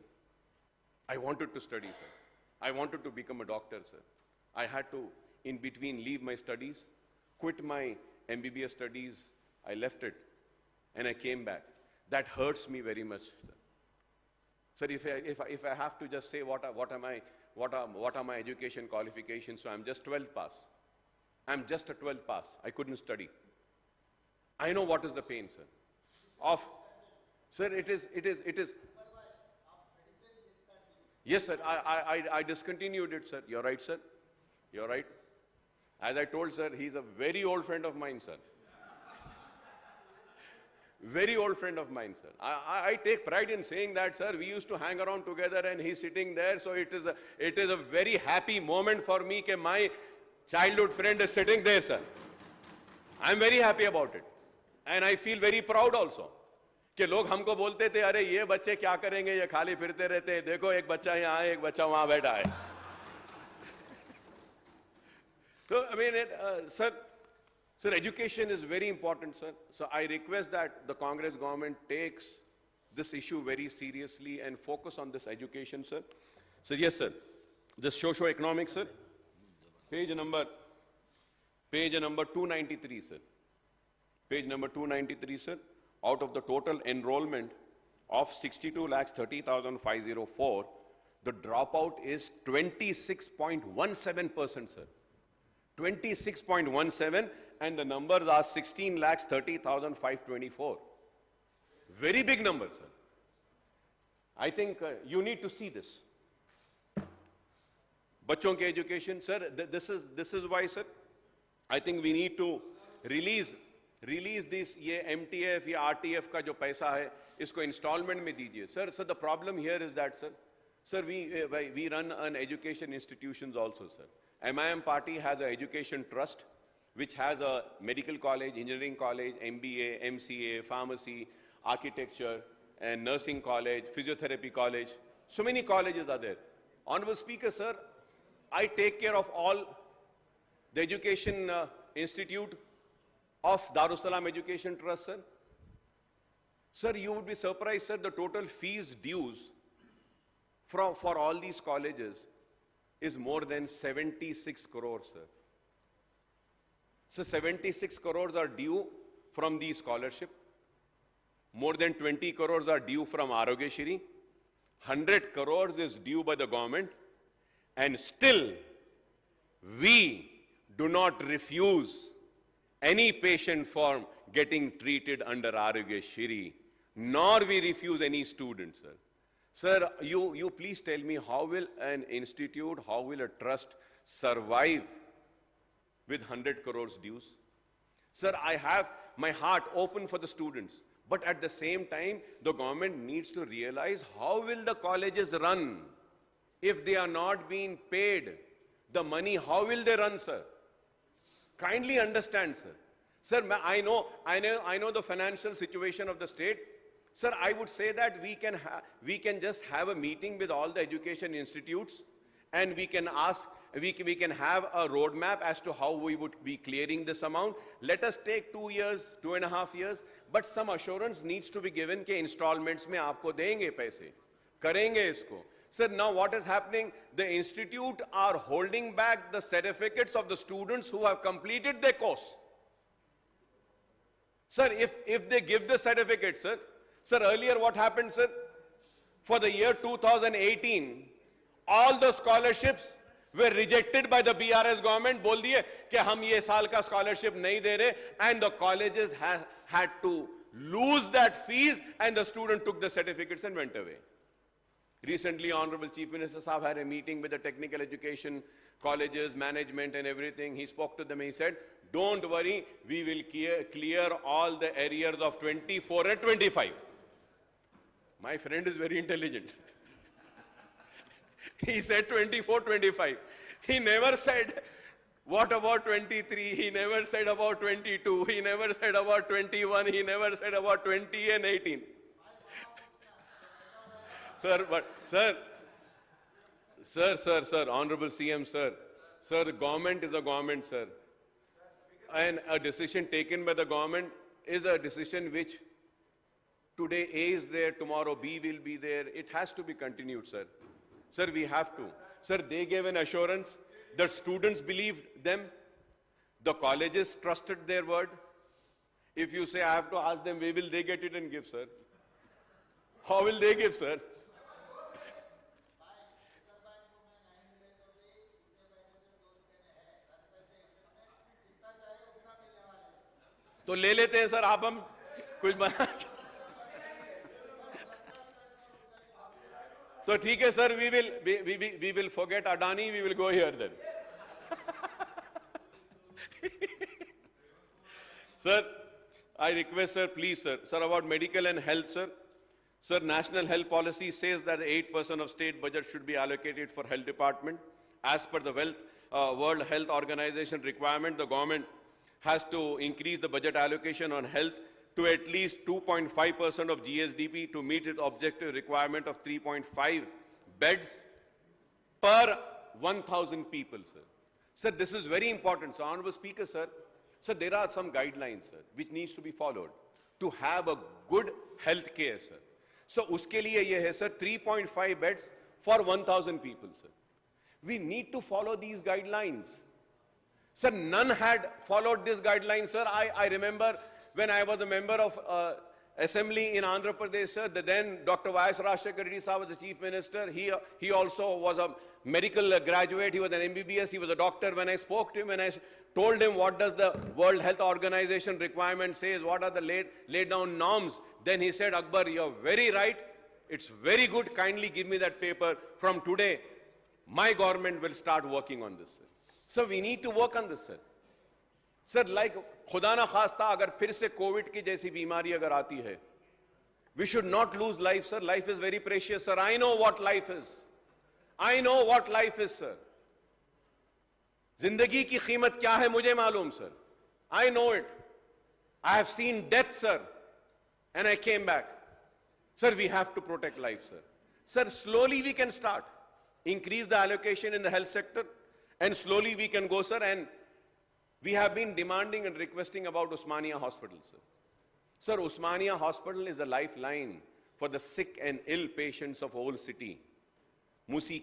I wanted to study, sir. I wanted to become a doctor, sir. I had to, in between, leave my studies, quit my MBBS studies. I left it, and I came back. That hurts me very much, sir. Sir, if I have to just say what are my education qualifications, so I'm just 12th pass. I'm just a 12th pass. I couldn't study. I know what is the pain, sir. Sir, it is. Yes, sir. I discontinued it, sir. You're right, sir. You're right. As I told, sir, he's a very old friend of mine, sir. Very old friend of mine, sir. I take pride in saying that, sir. We used to hang around together, and he's sitting there. So it is a very happy moment for me that my childhood friend is sitting there, sir. I'm very happy about it. And I feel very proud also. कि लोग हमको बोलते थे, अरे ये बच्चे क्या करेंगे, ये खाली फिरते रहते हैं, देखो एक बच्चा यहाँ है, एक बच्चा वहाँ बैठा है. So, I mean, sir, education is very important, sir. So I request that the Congress government takes this issue very seriously and focus on this education, sir. So yes, sir. This socio-economic, sir. Page number 293, sir. Page number 293, sir. Out of the total enrollment of 62,30,504, the dropout is 26.17%, sir. 26.17, and the numbers are 16,30,524. Very big numbers, sir. I think you need to see this. Bachon ke education, sir, this is why, sir, I think we need to release this, ये MTF या RTF का जो पैसा है, इसको installment में दीजिए. Sir, the problem here is that, sir, we run an education institutions also, sir. MIM party has an education trust, which has a medical college, engineering college, MBA, MCA, pharmacy, architecture, and nursing college, physiotherapy college. So many colleges are there. Honorable Speaker, sir, I take care of all the education institute of Darussalam Education Trust, sir. Sir, you would be surprised, sir, the total fees dues for all these colleges is more than 76 crores, sir. So 76 crores are due from the scholarship. More than 20 crores are due from Arogyashri. 100 crores is due by the government. And still, we do not refuse any patient from getting treated under Arogyashri, nor we refuse any student, sir. Sir, you please tell me, how will an institute, how will a trust survive with 100 crores dues? Sir, I have my heart open for the students, but at the same time, the government needs to realize how will the colleges run if they are not being paid the money. How will they run, sir? Kindly understand, sir. Sir, I know the financial situation of the state. Sir, I would say that we can just have a meeting with all the education institutes, and we can ask, we can have a roadmap as to how we would be clearing this amount. Let us take 2 years, 2.5 years, but some assurance needs to be given कि installments में आपको देंगे पैसे, करेंगे इसको. Sir, now what is happening? The institute are holding back the certificates of the students who have completed their course. Sir, if they give the certificate, sir, earlier what happened, sir? For the year 2018, all the scholarships were rejected by the BRS government. बोल दिए कि हम ये साल का scholarship नहीं दे रहे, and the colleges had to lose that fees, and the student took the certificates and went away. Recently, Honorable Chief Minister Saab had a meeting with the technical education colleges, management and everything. He spoke to them and he said, don't worry, we will clear all the arrears of 24 and 25. My friend is very intelligent. He said 24, 25. He never said, what about 23? He never said about 22. He never said about 21. He never said about 20 and 18. Sir, but, sir, Honorable CM, sir, the government is a government, sir. And a decision taken by the government is a decision which today A is there, tomorrow B will be there. It has to be continued, sir. Sir, we have to. Sir, they gave an assurance. The students believed them. The colleges trusted their word. If you say, I have to ask them, where will they get it and give, sir? How will they give, sir? तो ले लेते हैं sir, आप हम कुछ बना तो ठीक है sir, we will forget Adani, we will go here then. Sir, I request sir, please sir, about medical and health, sir. Sir, national health policy says that 8% of state budget should be allocated for health department. As per the World Health Organization requirement, the government has to increase the budget allocation on health to at least 2.5% of GSDP to meet its objective requirement of 3.5 beds per 1,000 people, sir. Sir, this is very important. So, Honorable Speaker, sir, there are some guidelines, sir, which needs to be followed to have a good health care, sir. So, uske liye ye hai, sir, 3.5 beds for 1,000 people, sir. We need to follow these guidelines. Sir, none had followed this guideline, sir. I remember when I was a member of assembly in Andhra Pradesh, sir, then Dr. Y.S. Rajshekar Reddy Saab was the chief minister. He also was a medical graduate. He was an MBBS. He was a doctor. When I spoke to him and I told him what does the World Health Organization requirement says, what are the laid down norms, then he said, Akbar, you're very right. It's very good. Kindly give me that paper. From today, my government will start working on this, sir. So we need to work on this, sir. Sir, like खुदा ना खास्ता अगर फिर से Covid की जैसी बीमारी अगर आती है, we should not lose life, sir. Life is very precious, sir. I know what life is. I know what life is, sir. जिंदगी की कीमत क्या है मुझे मालूम, sir. I know it. I have seen death, sir, and I came back. Sir, we have to protect life, sir. Sir, slowly we can start. Increase the allocation in the health sector, and slowly we can go, sir. And we have been demanding and requesting about Osmania Hospital, sir. Sir, Osmania Hospital is a lifeline for the sick and ill patients of whole city. Musi ke